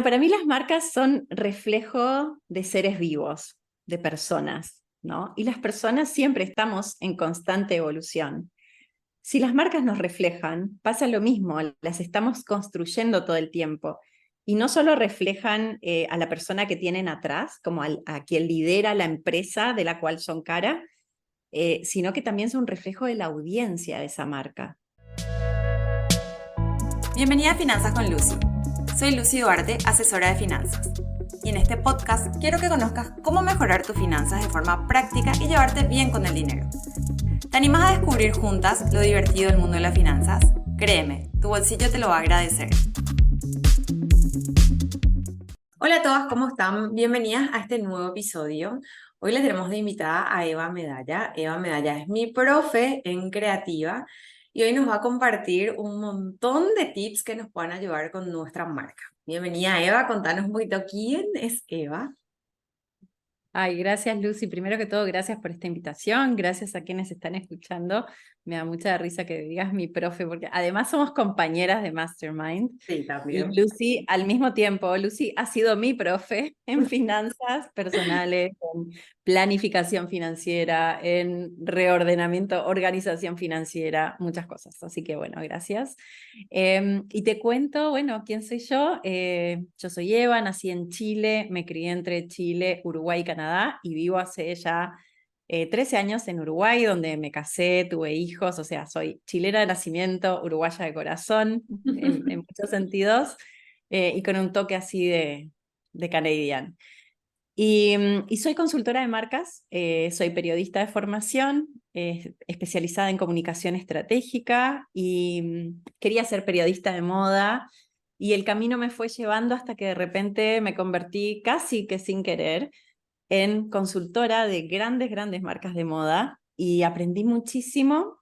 para mí las marcas son reflejo de seres vivos, de personas, ¿no? Y las personas siempre estamos en constante evolución. Si las marcas nos reflejan, pasa lo mismo, las estamos construyendo todo el tiempo. Y no solo reflejan a la persona que tienen atrás, como a quien lidera la empresa de la cual son cara, sino que también son un reflejo de la audiencia de esa marca. Bienvenida a Finanzas con Lucy. Soy Lucy Duarte, asesora de finanzas. Y en este podcast quiero que conozcas cómo mejorar tus finanzas de forma práctica y llevarte bien con el dinero. ¿Te animas a descubrir juntas lo divertido del mundo de las finanzas? Créeme, tu bolsillo te lo va a agradecer. Hola a todas, ¿cómo están? Bienvenidas a este nuevo episodio. Hoy le tenemos de invitada a Eva Medalla. Eva Medalla es mi profe en creativa y hoy nos va a compartir un montón de tips que nos puedan ayudar con nuestra marca. Bienvenida Eva, contanos un poquito quién es Eva. Ay, gracias Lucy. Primero que todo, gracias por esta invitación, gracias a quienes están escuchando. Me da mucha risa que digas mi profe, porque además somos compañeras de Mastermind. Sí, Y también. Lucy, al mismo tiempo, Lucy ha sido mi profe en finanzas personales, en planificación financiera, en reordenamiento, organización financiera, muchas cosas. Así que bueno, gracias. Y te cuento, bueno, ¿quién soy yo? Yo soy Eva, nací en Chile, me crié entre Chile, Uruguay y Canadá y vivo hace ya 13 años en Uruguay, donde me casé, tuve hijos, o sea, soy chilena de nacimiento, uruguaya de corazón, en muchos sentidos, y con un toque así de canadian. Y soy consultora de marcas, soy periodista de formación, especializada en comunicación estratégica y quería ser periodista de moda y el camino me fue llevando hasta que de repente me convertí casi que sin querer en consultora de grandes, grandes marcas de moda y aprendí muchísimo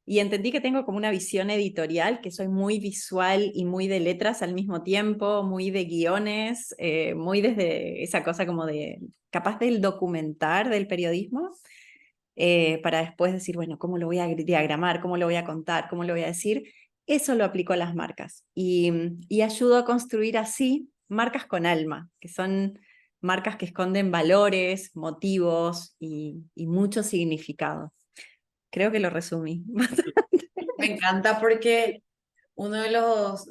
y entendí que tengo como una visión editorial, que soy muy visual y muy de letras al mismo tiempo, muy de guiones, muy desde esa cosa como de capaz del documentar del periodismo, para después decir, bueno, ¿cómo lo voy a diagramar? ¿Cómo lo voy a contar? ¿Cómo lo voy a decir? Eso lo aplico a las marcas y ayudo a construir así marcas con alma, que son marcas que esconden valores, motivos y mucho significado. Creo que lo resumí. Me encanta porque uno de los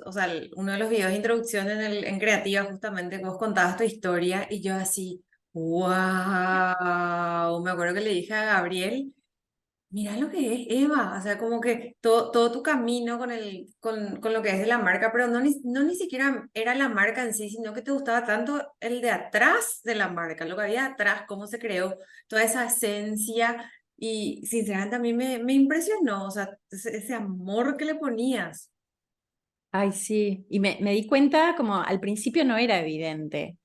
videos de introducción en Creativa, justamente, vos contabas tu historia y yo así, wow, me acuerdo que le dije a Gabriel, mira lo que es Eva, o sea, como que todo tu camino con lo que es de la marca, pero no ni siquiera era la marca en sí, sino que te gustaba tanto el de atrás de la marca, lo que había atrás, cómo se creó, toda esa esencia. Y sinceramente a mí me impresionó, o sea, ese amor que le ponías. Ay, sí, y me di cuenta como al principio no era evidente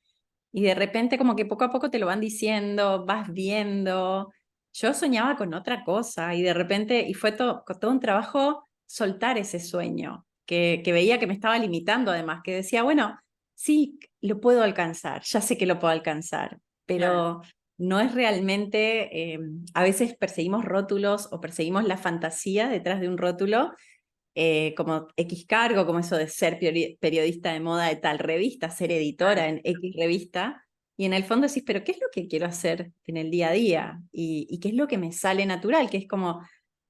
y de repente como que poco a poco te lo van diciendo, vas viendo. Yo soñaba con otra cosa y de repente, y fue todo un trabajo soltar ese sueño, que veía que me estaba limitando además, que decía, bueno, sí, lo puedo alcanzar, ya sé que lo puedo alcanzar, Claro. pero no es realmente, a veces perseguimos rótulos o perseguimos la fantasía detrás de un rótulo, como X cargo, como eso de ser periodista de moda de tal revista, ser editora en X revista, y en el fondo decís, pero ¿qué es lo que quiero hacer en el día a día? Y qué es lo que me sale natural, que es como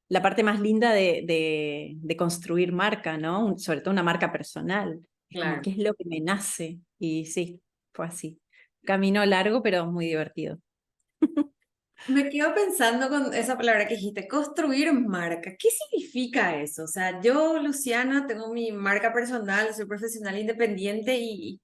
la parte más linda de construir marca, ¿no? Sobre todo una marca personal. Es como, ¿qué Claro. es lo que me nace? Y sí, fue así. Camino largo, pero muy divertido. Me quedo pensando con esa palabra que dijiste, construir marca. ¿Qué significa eso? O sea, yo, Luciana, tengo mi marca personal, soy profesional independiente y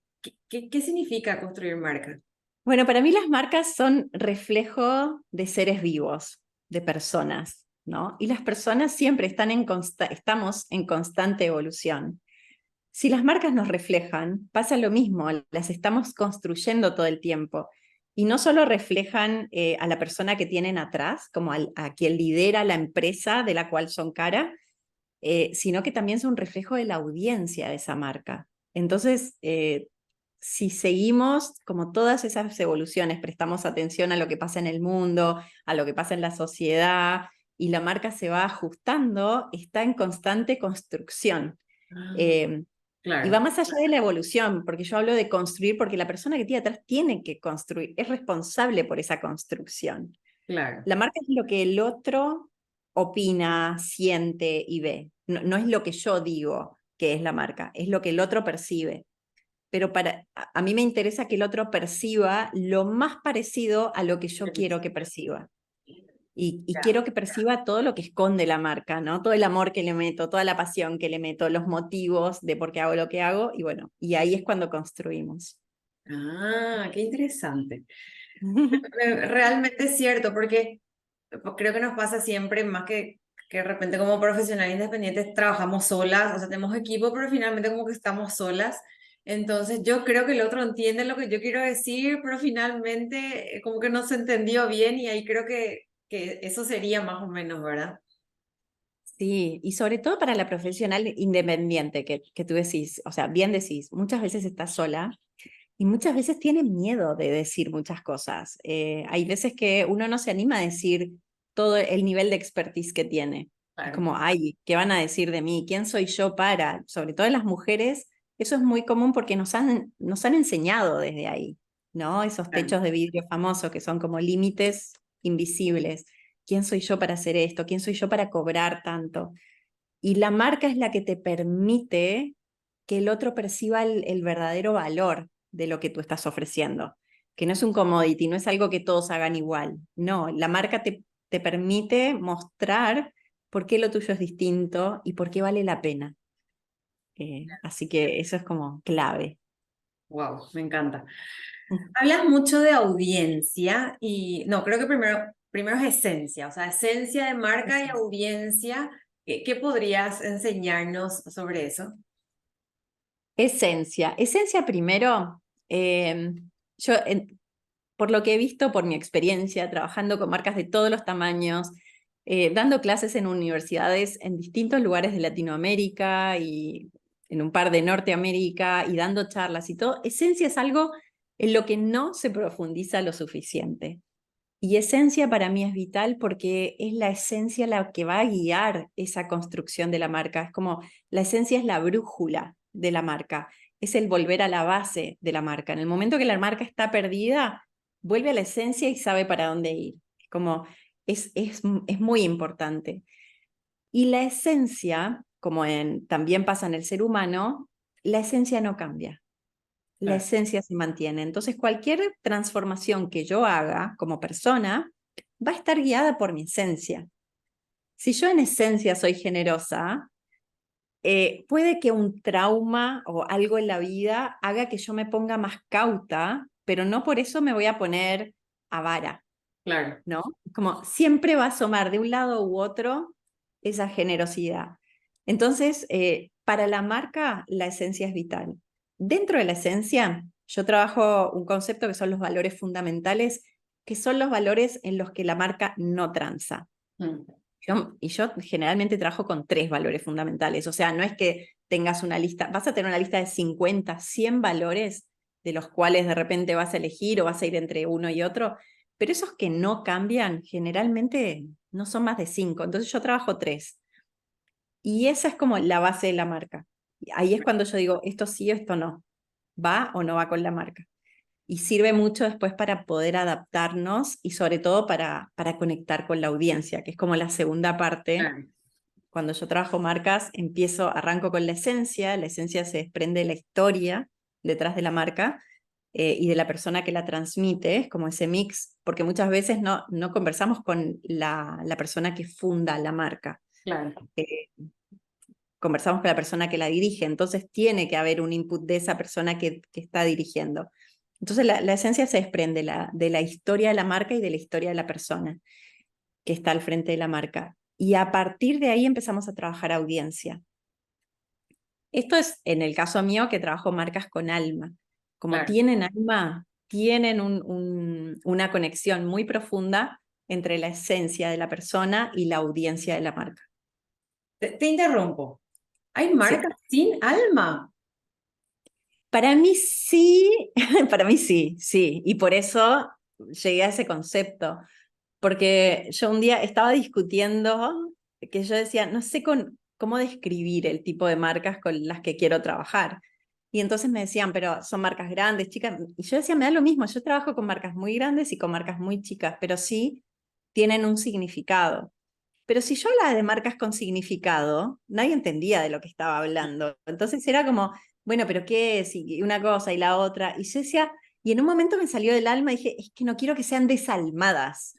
¿qué significa construir marca? Bueno, para mí las marcas son reflejo de seres vivos, de personas, ¿no? Y las personas siempre estamos en constante evolución. Si las marcas nos reflejan, pasa lo mismo, las estamos construyendo todo el tiempo. Y no solo reflejan a la persona que tienen atrás, como a quien lidera la empresa de la cual son cara, sino que también son un reflejo de la audiencia de esa marca. Entonces, si seguimos como todas esas evoluciones, prestamos atención a lo que pasa en el mundo, a lo que pasa en la sociedad, y la marca se va ajustando, está en constante construcción. Ah, Eh, Y va claro, más allá de la evolución, porque yo hablo de construir, porque la persona que tiene atrás tiene que construir, es responsable por esa construcción. claro. La marca es lo que el otro opina, siente y ve. No, no es lo que yo digo que es la marca, es lo que el otro percibe. Pero a mí me interesa que el otro perciba lo más parecido a lo que yo quiero que perciba. Y Ya. quiero que perciba todo lo que esconde la marca, ¿no? Todo el amor que le meto, toda la pasión que le meto, los motivos de por qué hago lo que hago, y bueno, y ahí es cuando construimos. Ah, qué interesante. Realmente es cierto, porque creo que nos pasa siempre, más que de repente como profesionales independientes trabajamos solas, o sea, tenemos equipo, pero finalmente como que estamos solas. Entonces yo creo que el otro entiende lo que yo quiero decir, pero finalmente como que no se entendió bien y ahí creo que eso sería más o menos, ¿verdad? Sí, y sobre todo para la profesional independiente que tú decís, o sea, bien decís, muchas veces estás sola y muchas veces tiene miedo de decir muchas cosas. Hay veces que uno no se anima a decir todo el nivel de expertise que tiene. Es Claro, como, ay, ¿qué van a decir de mí? ¿Quién soy yo para? Sobre todo en las mujeres, eso es muy común porque nos han enseñado desde ahí, ¿no? Esos claro. techos de vidrio famosos que son como límites invisibles. ¿Quién soy yo para hacer esto? ¿Quién soy yo para cobrar tanto? Y la marca es la que te permite que el otro perciba el verdadero valor de lo que tú estás ofreciendo, que no es un commodity, no es algo que todos hagan igual. No, la marca te permite mostrar por qué lo tuyo es distinto y por qué vale la pena. Así que eso es como clave. Wow, me encanta. Hablas mucho de audiencia y no, creo que primero es esencia, o sea, esencia de marca y audiencia. ¿Qué podrías enseñarnos sobre eso? Esencia. Esencia primero, yo por lo que he visto, por mi experiencia, trabajando con marcas de todos los tamaños, dando clases en universidades en distintos lugares de Latinoamérica y en un par de Norteamérica y dando charlas y todo, esencia es algo en lo que no se profundiza lo suficiente. Y esencia para mí es vital porque es la esencia la que va a guiar esa construcción de la marca. Es como la esencia es la brújula de la marca, es el volver a la base de la marca. En el momento que la marca está perdida, vuelve a la esencia y sabe para dónde ir. Es como, es muy importante. Y la esencia, como también pasa en el ser humano, la esencia no cambia, la Claro, esencia se mantiene. Entonces, cualquier transformación que yo haga como persona va a estar guiada por mi esencia. Si yo en esencia soy generosa, puede que un trauma o algo en la vida haga que yo me ponga más cauta, pero no por eso me voy a poner avara, claro, ¿no? Como siempre va a asomar de un lado u otro esa generosidad. Entonces, para la marca, la esencia es vital. Dentro de la esencia, yo trabajo un concepto que son los valores fundamentales, que son los valores en los que la marca no tranza. mm, Yo generalmente trabajo con 3 valores fundamentales, o sea, no es que tengas una lista, vas a tener una lista de 50, 100 valores de los cuales de repente vas a elegir o vas a ir entre uno y otro, pero esos que no cambian generalmente no son más de 5, entonces yo trabajo 3 y esa es como la base de la marca. Ahí es cuando yo digo, esto sí o esto no, va o no va con la marca. Y sirve mucho después para poder adaptarnos y sobre todo para conectar con la audiencia, que es como la segunda parte. claro, Cuando yo trabajo marcas, arranco con la esencia se desprende de la historia detrás de la marca y de la persona que la transmite, es como ese mix, porque muchas veces no conversamos con la persona que funda la marca, claro, eh, conversamos con la persona que la dirige, entonces tiene que haber un input de esa persona que está dirigiendo. Entonces la esencia se desprende de la historia de la marca y de la historia de la persona que está al frente de la marca. Y a partir de ahí empezamos a trabajar audiencia. Esto es en el caso mío que trabajo marcas con alma. Como claro. tienen alma, tienen una conexión muy profunda entre la esencia de la persona y la audiencia de la marca. Te interrumpo. ¿Hay Sí. marcas sin alma? Para mí sí, para mí sí, sí. Y por eso llegué a ese concepto. Porque yo un día estaba discutiendo que yo decía, no sé cómo describir el tipo de marcas con las que quiero trabajar. Y entonces me decían, pero son marcas grandes, chicas. Y yo decía, me da lo mismo, yo trabajo con marcas muy grandes y con marcas muy chicas, pero sí tienen un significado. Pero si yo hablaba de marcas con significado, nadie entendía de lo que estaba hablando. Entonces era como, bueno, pero ¿qué es? Y una cosa y la otra. Y yo decía, y en un momento me salió del alma y dije, es que no quiero que sean desalmadas.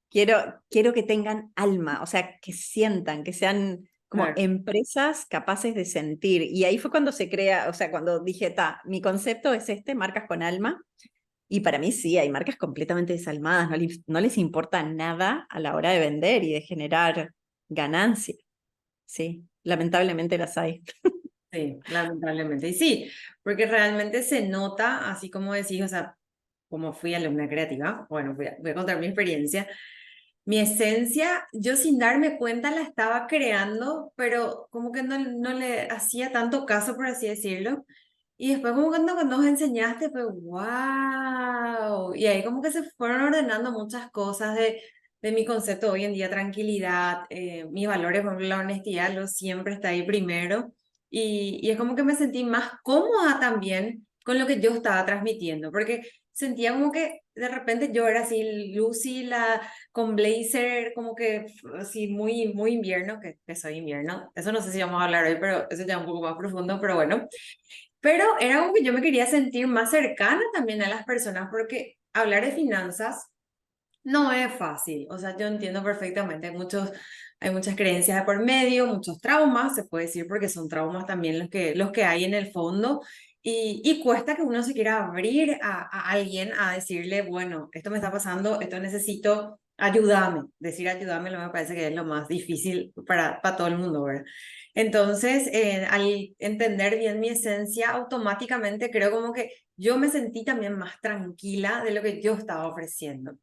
Quiero que tengan alma, o sea, que sientan, que sean como Claro. empresas capaces de sentir. Y ahí fue cuando se crea, o sea, cuando dije, mi concepto es este, marcas con alma. Y para mí sí, hay marcas completamente desalmadas, no les importa nada a la hora de vender y de generar ganancia. Sí, lamentablemente las hay. Sí, lamentablemente. Y sí, porque realmente se nota, así como decís, o sea, como fui alumna creativa, bueno, voy a contar mi experiencia. Mi esencia, yo sin darme cuenta la estaba creando, pero como que no le hacía tanto caso, por así decirlo. Y después como cuando nos enseñaste, fue wow. Y ahí como que se fueron ordenando muchas cosas de mi concepto hoy en día, tranquilidad, mis valores, por ejemplo, la honestidad, lo siempre está ahí primero. Y es como que me sentí más cómoda también con lo que yo estaba transmitiendo, porque sentía como que de repente yo era así, Lucy, con blazer, como que así muy invierno, que soy invierno. Eso no sé si vamos a hablar hoy, pero eso ya es un poco más profundo, pero bueno. Pero era como que yo me quería sentir más cercana también a las personas, porque hablar de finanzas no es fácil. O sea, yo entiendo perfectamente, hay muchas creencias de por medio, muchos traumas, se puede decir, porque son traumas también los que hay en el fondo. Y cuesta que uno se quiera abrir a alguien a decirle, bueno, esto me está pasando, esto necesito, ayúdame. Decir ayúdame me parece que es lo más difícil para todo el mundo, ¿verdad? Entonces, al entender bien mi esencia, automáticamente creo como que yo me sentí también más tranquila de lo que yo estaba ofreciendo.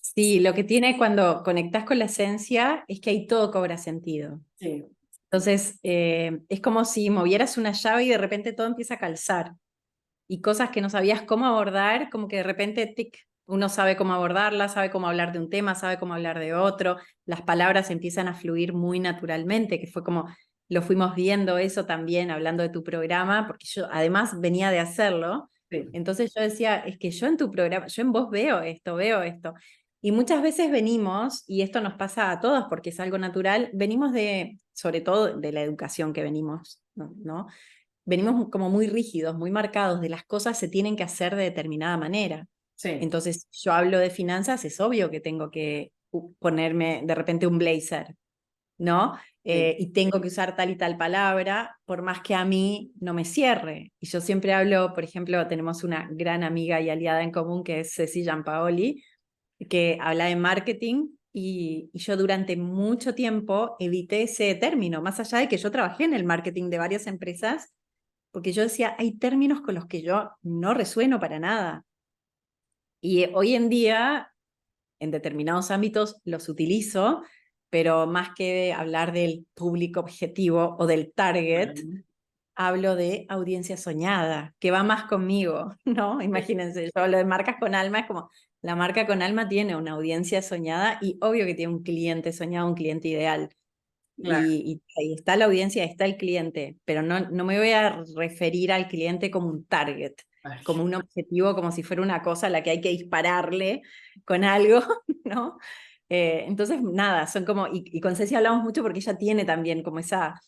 Sí, lo que tiene cuando conectas con la esencia es que ahí todo cobra sentido. Sí, Entonces, es como si movieras una llave y de repente todo empieza a calzar. Y cosas que no sabías cómo abordar, como que de repente, tic, uno sabe cómo abordarla, sabe cómo hablar de un tema, sabe cómo hablar de otro, las palabras empiezan a fluir muy naturalmente, que fue como lo fuimos viendo eso también hablando de tu programa, porque yo además venía de hacerlo, sí, entonces yo decía, es que yo en tu programa, yo en vos veo esto. Y muchas veces venimos, y esto nos pasa a todos porque es algo natural, venimos de, sobre todo de la educación que venimos, ¿no? Venimos como muy rígidos, muy marcados, de las cosas se tienen que hacer de determinada manera. sí, Entonces, yo hablo de finanzas, es obvio que tengo que ponerme de repente un blazer, ¿no? sí, Y tengo que usar tal y tal palabra, por más que a mí no me cierre. Y yo siempre hablo, por ejemplo, tenemos una gran amiga y aliada en común que es Ceci Giampaoli, que habla de marketing. Y yo durante mucho tiempo evité ese término, más allá de que yo trabajé en el marketing de varias empresas, porque yo decía, hay términos con los que yo no resueno para nada. Y hoy en día, en determinados ámbitos, los utilizo, pero más que hablar del público objetivo o del target, bueno, hablo de audiencia soñada, que va más conmigo, ¿no? sí, Imagínense, yo hablo de marcas con alma, es como, la marca con alma tiene una audiencia soñada y obvio que tiene un cliente soñado, un cliente ideal. claro, Y ahí está la audiencia, ahí está el cliente, pero no me voy a referir al cliente como un target, ay, como un objetivo, como si fuera una cosa a la que hay que dispararle con algo, ¿no? Entonces, nada, son como, y con Ceci hablamos mucho porque ella tiene también como esa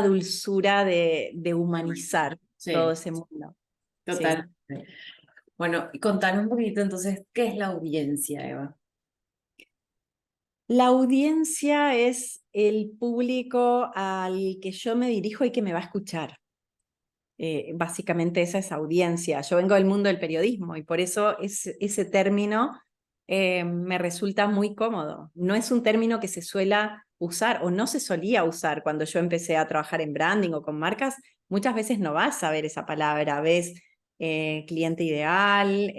dulzura de humanizar todo sí, ese mundo. Sí. total. Bueno, y contanos un poquito entonces, ¿qué es la audiencia, Eva? La audiencia es el público al que yo me dirijo y que me va a escuchar. Básicamente esa es audiencia. Yo vengo del mundo del periodismo y por eso ese término me resulta muy cómodo. No es un término que se suela usar o no se solía usar cuando yo empecé a trabajar en branding o con marcas. Muchas veces no vas a ver esa palabra, ves cliente ideal,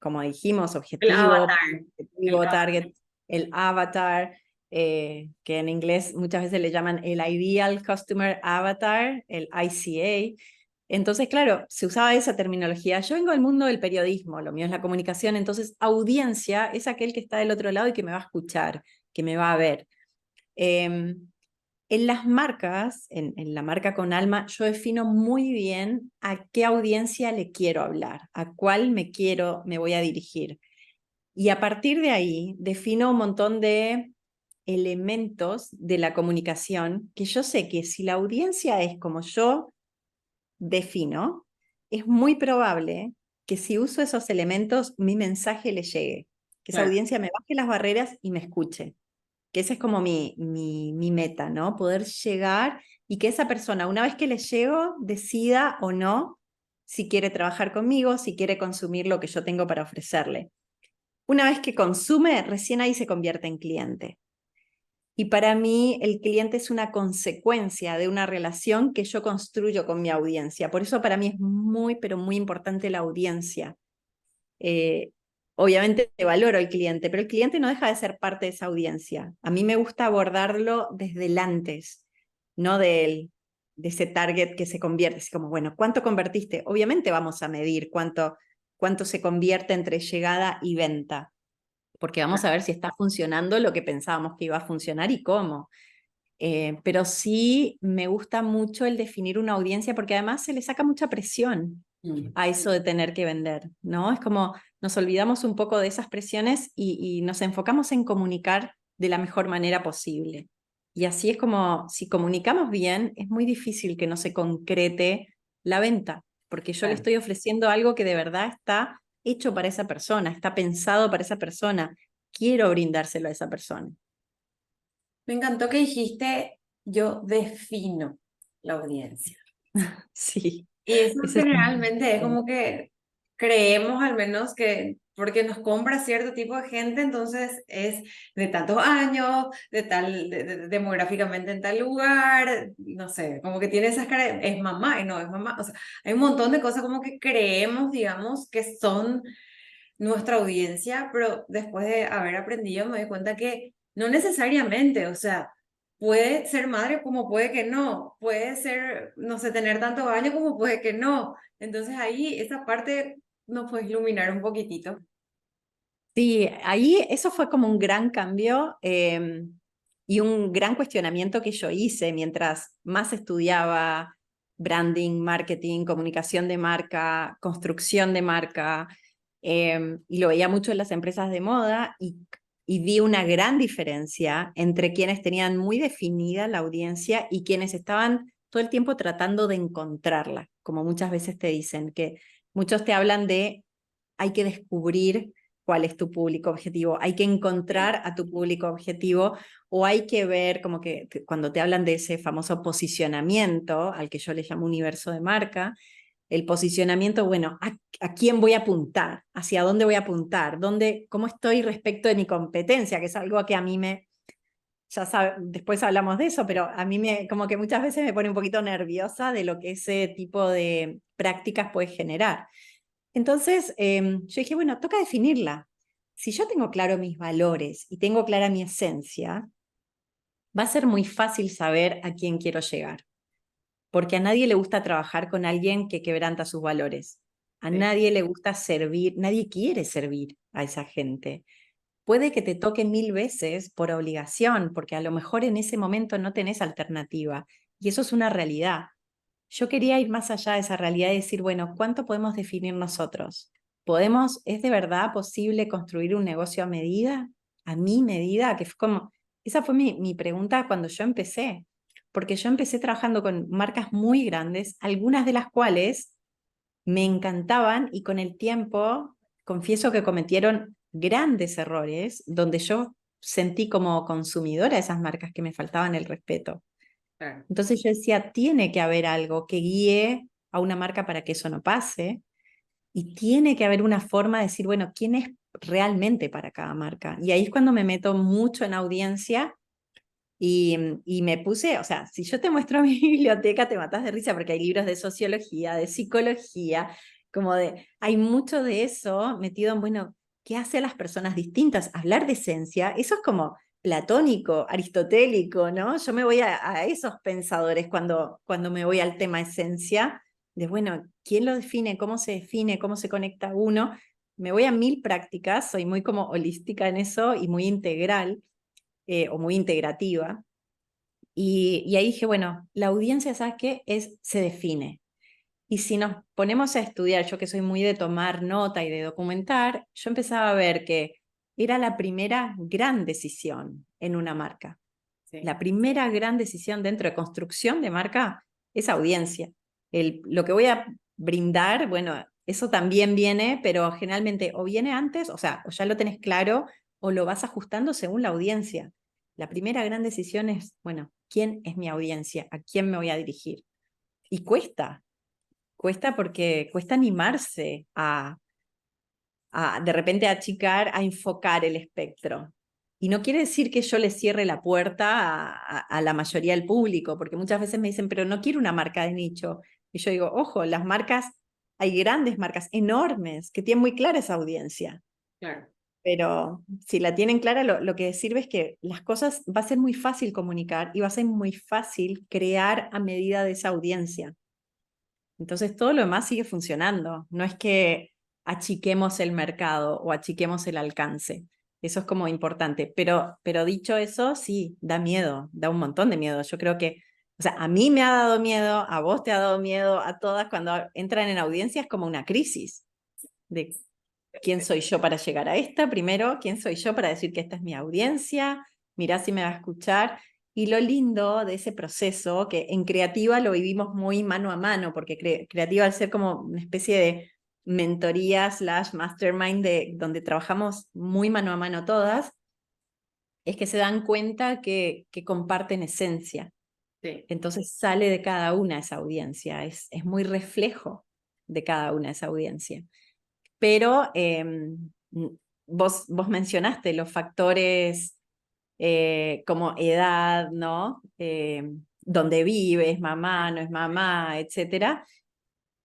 como dijimos, El objetivo, avatar. El objetivo, avatar. target, el avatar, que en inglés muchas veces le llaman el Ideal Customer Avatar, el ICA. Entonces, claro, se usaba esa terminología. Yo vengo del mundo del periodismo, lo mío es la comunicación, entonces audiencia es aquel que está del otro lado y que me va a escuchar, que me va a ver. Eh, En las marcas, en la marca con alma, yo defino muy bien a qué audiencia le quiero hablar, a cuál me voy a dirigir. Y a partir de ahí defino un montón de elementos de la comunicación que yo sé que si la audiencia es como yo defino, es muy probable que si uso esos elementos mi mensaje le llegue, que esa Claro. audiencia me baje las barreras y me escuche. Que esa es como mi meta, ¿no? Poder llegar y que esa persona, una vez que le llego, decida o no si quiere trabajar conmigo, si quiere consumir lo que yo tengo para ofrecerle. Una vez que consume, recién ahí se convierte en cliente. Y para mí el cliente es una consecuencia de una relación que yo construyo con mi audiencia. Por eso para mí es muy, pero muy importante la audiencia. Eh, Obviamente valoro al cliente, pero el cliente no deja de ser parte de esa audiencia. A mí me gusta abordarlo desde el antes, no de ese target que se convierte. Así como, bueno, ¿cuánto convertiste? Obviamente vamos a medir cuánto se convierte entre llegada y venta, porque vamos a ver si está funcionando lo que pensábamos que iba a funcionar y cómo. Pero sí me gusta mucho el definir una audiencia porque además se le saca mucha presión a eso de tener que vender, ¿no? Es como nos olvidamos un poco de esas presiones y nos enfocamos en comunicar de la mejor manera posible. Y así es como, si comunicamos bien, es muy difícil que no se concrete la venta, porque yo le Claro. estoy ofreciendo algo que de verdad está hecho para esa persona, está pensado para esa persona. Quiero brindárselo a esa persona. Me encantó que dijiste, yo defino la audiencia. Sí, Y eso ese es generalmente es un... como que creemos al menos que porque nos compra cierto tipo de gente, entonces es de tantos años, de tal, demográficamente en tal lugar, no sé, como que tiene esas caras, es mamá y no es mamá, o sea, hay un montón de cosas como que creemos, digamos, que son nuestra audiencia, pero después de haber aprendido me doy cuenta que no necesariamente, o sea, puede ser madre como puede que no, puede ser, no sé, tener tantos años como puede que no. Entonces ahí esa parte nos puede iluminar un poquitito. Sí, ahí eso fue como un gran cambio y un gran cuestionamiento que yo hice mientras más estudiaba branding, marketing, comunicación de marca, construcción de marca, y lo veía mucho en las empresas de moda y vi una gran diferencia entre quienes tenían muy definida la audiencia y quienes estaban todo el tiempo tratando de encontrarla, como muchas veces te dicen, que muchos te hablan de hay que descubrir cuál es tu público objetivo, hay que encontrar a tu público objetivo o hay que ver como que cuando te hablan de ese famoso posicionamiento, al que yo le llamo universo de marca, el posicionamiento, bueno, ¿a quién voy a apuntar? ¿Hacia dónde voy a apuntar? ¿Cómo estoy respecto de mi competencia? Que es algo que a mí ya sabe, después hablamos de eso, pero a mí como que muchas veces me pone un poquito nerviosa de lo que ese tipo de prácticas puede generar. Entonces, yo dije, bueno, toca definirla. Si yo tengo claro mis valores y tengo clara mi esencia, va a ser muy fácil saber a quién quiero llegar, porque a nadie le gusta trabajar con alguien que quebranta sus valores. A Sí, nadie le gusta servir, nadie quiere servir a esa gente. Puede que te toque 1000 veces por obligación, porque a lo mejor en ese momento no tenés alternativa, y eso es una realidad. Yo quería ir más allá de esa realidad y decir, bueno, ¿cuánto podemos definir nosotros? ¿Es de verdad posible construir un negocio a medida? ¿A mi medida? Que fue como, esa fue mi pregunta cuando yo empecé, porque yo empecé trabajando con marcas muy grandes, algunas de las cuales me encantaban y con el tiempo confieso que cometieron grandes errores donde yo sentí como consumidora de esas marcas que me faltaban el respeto. claro. Entonces yo decía, tiene que haber algo que guíe a una marca para que eso no pase y tiene que haber una forma de decir, bueno, ¿quién es realmente para cada marca? Y ahí es cuando me meto mucho en audiencia y me puse, o sea, si yo te muestro mi biblioteca te matas de risa porque hay libros de sociología, de psicología, hay mucho de eso metido en, bueno, ¿qué hace a las personas distintas? Hablar de esencia, eso es como platónico, aristotélico, ¿no? Yo me voy a esos pensadores cuando me voy al tema esencia, de, bueno, ¿quién lo define, cómo se conecta uno? Me voy a 1000 prácticas, soy muy como holística en eso y muy integral o muy integrativa. Y ahí dije, bueno, la audiencia, ¿sabes qué? Se define. Y si nos ponemos a estudiar, yo que soy muy de tomar nota y de documentar, yo empezaba a ver que era la primera gran decisión en una marca. Sí, La primera gran decisión dentro de construcción de marca es audiencia. Lo que voy a brindar, bueno, eso también viene, pero generalmente o viene antes, o sea, o ya lo tenés claro, o lo vas ajustando según la audiencia. La primera gran decisión es, bueno, ¿quién es mi audiencia? ¿A quién me voy a dirigir? Y cuesta porque cuesta animarse a de repente achicar, a enfocar el espectro. Y no quiere decir que yo le cierre la puerta a la mayoría del público, porque muchas veces me dicen, pero no quiero una marca de nicho. Y yo digo, ojo, las marcas, hay grandes marcas enormes que tienen muy clara esa audiencia. claro. Pero si la tienen clara, lo que sirve es que las cosas va a ser muy fácil comunicar y va a ser muy fácil crear a medida de esa audiencia. Entonces todo lo demás sigue funcionando. No es que achiquemos el mercado o achiquemos el alcance. Eso es como importante. Pero dicho eso, sí, da miedo, da un montón de miedo. Yo creo que, o sea, a mí me ha dado miedo, a vos te ha dado miedo, a todas cuando entran en audiencia es como una crisis de quién soy yo para llegar a esta primero, quién soy yo para decir que esta es mi audiencia, mirá si me va a escuchar. Y lo lindo de ese proceso, que en Creativa lo vivimos muy mano a mano, porque Creativa al ser como una especie de mentoría slash mastermind donde trabajamos muy mano a mano todas, es que se dan cuenta que comparten esencia. Sí. Entonces sale de cada una esa audiencia, es muy reflejo de cada una esa audiencia. Pero vos mencionaste los factores como edad, ¿no? Dónde vives, mamá, no es mamá, etcétera.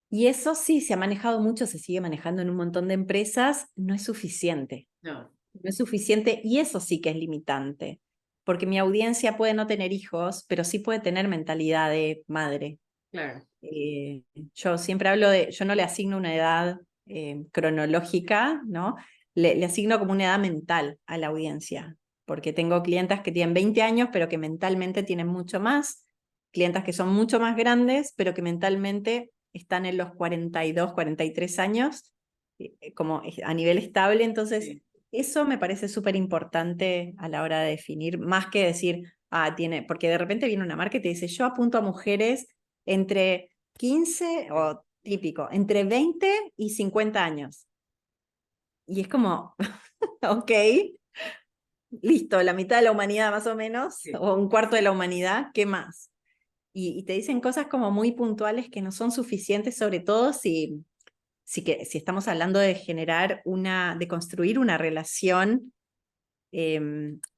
Y eso sí, se ha manejado mucho, se sigue manejando en un montón de empresas, no es suficiente. No, No es suficiente y eso sí que es limitante, porque mi audiencia puede no tener hijos, pero sí puede tener mentalidad de madre. claro. Eh, yo siempre hablo de, yo no le asigno una edad cronológica, ¿no? Le asigno como una edad mental a la audiencia, porque tengo clientas que tienen 20 años, pero que mentalmente tienen mucho más, clientas que son mucho más grandes, pero que mentalmente están en los 42, 43 años, como a nivel estable, entonces Sí. eso me parece súper importante a la hora de definir, más que decir, ah, tiene, porque de repente viene una marca y te dice, yo apunto a mujeres entre 15 o típico, entre 20 y 50 años. Y es como, ok, listo, la mitad de la humanidad más o menos, Sí. o un cuarto de la humanidad, ¿qué más? Y te dicen cosas como muy puntuales que no son suficientes, sobre todo si estamos hablando de generar de construir una relación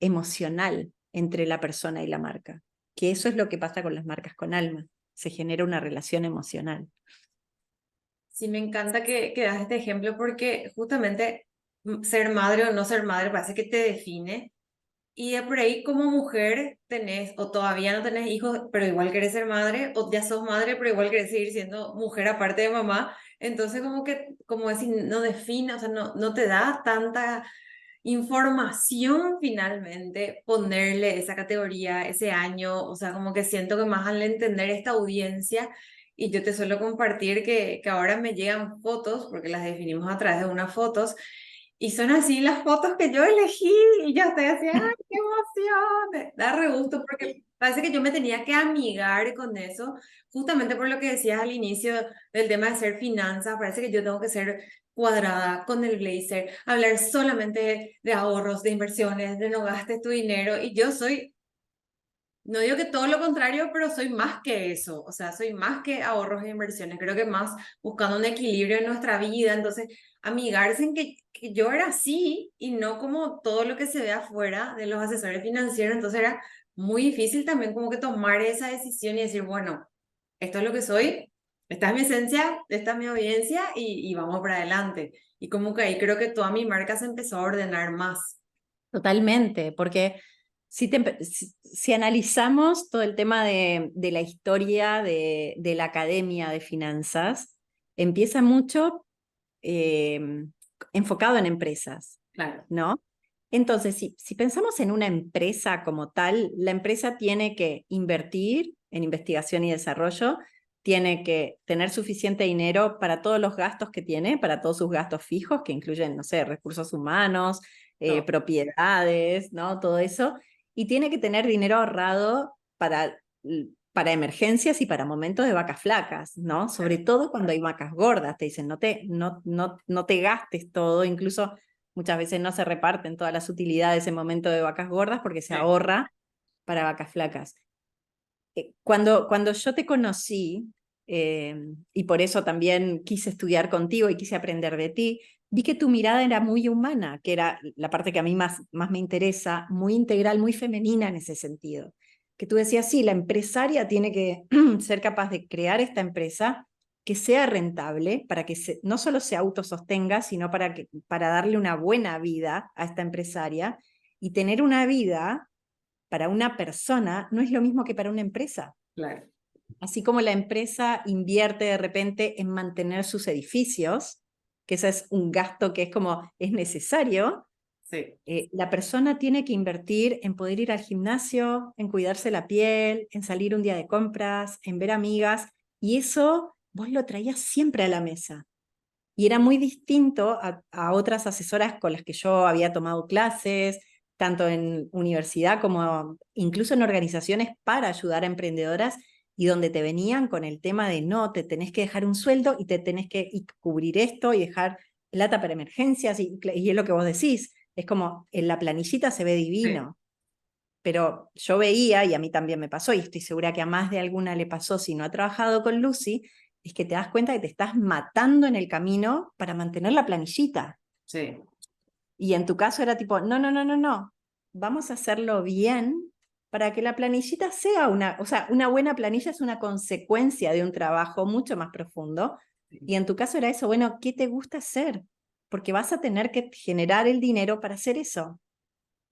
emocional entre la persona y la marca. Que eso es lo que pasa con las marcas con alma, se genera una relación emocional. Sí, me encanta que das este ejemplo porque justamente ser madre o no ser madre parece que te define. Y de por ahí como mujer tenés, o todavía no tenés hijos, pero igual querés ser madre, o ya sos madre, pero igual querés seguir siendo mujer aparte de mamá. Entonces como que, como decir, no define, o sea, no te da tanta información finalmente ponerle esa categoría, ese año, o sea, como que siento que más al entender esta audiencia, y yo te suelo compartir que ahora me llegan fotos, porque las definimos a través de unas fotos, y son así las fotos que yo elegí y yo estoy así, ¡ay, qué emoción! Da re gusto porque parece que yo me tenía que amigar con eso, justamente por lo que decías al inicio del tema de ser finanzas, parece que yo tengo que ser cuadrada con el blazer, hablar solamente de ahorros, de inversiones, de no gastes tu dinero y yo soy no digo que todo lo contrario, pero soy más que eso, o sea, soy más que ahorros e inversiones, creo que más buscando un equilibrio en nuestra vida, entonces amigarse en que yo era así y no como todo lo que se ve afuera de los asesores financieros, entonces era muy difícil también como que tomar esa decisión y decir, bueno, esto es lo que soy, esta es mi esencia, esta es mi audiencia y vamos para adelante. Y como que ahí creo que toda mi marca se empezó a ordenar más. Totalmente, porque si analizamos todo el tema de la historia de la academia de finanzas, empieza mucho eh, enfocado en empresas, Claro, ¿no? Entonces, si pensamos en una empresa como tal, la empresa tiene que invertir en investigación y desarrollo, tiene que tener suficiente dinero para todos los gastos que tiene, para todos sus gastos fijos, que incluyen, no sé, recursos humanos, No, propiedades, ¿no? Todo eso, y tiene que tener dinero ahorrado para emergencias y para momentos de vacas flacas, ¿no? Sobre todo cuando hay vacas gordas, te dicen, no te gastes todo, incluso muchas veces no se reparten todas las utilidades en momento de vacas gordas porque se sí, ahorra para vacas flacas. Cuando yo te conocí, y por eso también quise estudiar contigo y quise aprender de ti, vi que tu mirada era muy humana, que era la parte que a mí más me interesa, muy integral, muy femenina en ese sentido. Que tú decías, sí, la empresaria tiene que ser capaz de crear esta empresa que sea rentable, para que no solo se autosostenga, sino para darle una buena vida a esta empresaria, y tener una vida para una persona no es lo mismo que para una empresa. claro. Así como la empresa invierte de repente en mantener sus edificios, que ese es un gasto que es necesario, Sí, la persona tiene que invertir en poder ir al gimnasio, en cuidarse la piel, en salir un día de compras, en ver amigas, y eso vos lo traías siempre a la mesa. Y era muy distinto a otras asesoras con las que yo había tomado clases, tanto en universidad como incluso en organizaciones para ayudar a emprendedoras, y donde te venían con el tema de no, te tenés que dejar un sueldo y te tenés que cubrir esto y dejar plata para emergencias, y es lo que vos decís, es como en la planillita se ve sí. divino, pero yo veía, y a mí también me pasó, y estoy segura que a más de alguna le pasó si no ha trabajado con Lucy, es que te das cuenta que te estás matando en el camino para mantener la planillita. Sí, Y en tu caso era tipo, no, vamos a hacerlo bien para que la planillita sea una buena planilla es una consecuencia de un trabajo mucho más profundo. sí, Y en tu caso era eso, bueno, ¿qué te gusta hacer? Porque vas a tener que generar el dinero para hacer eso,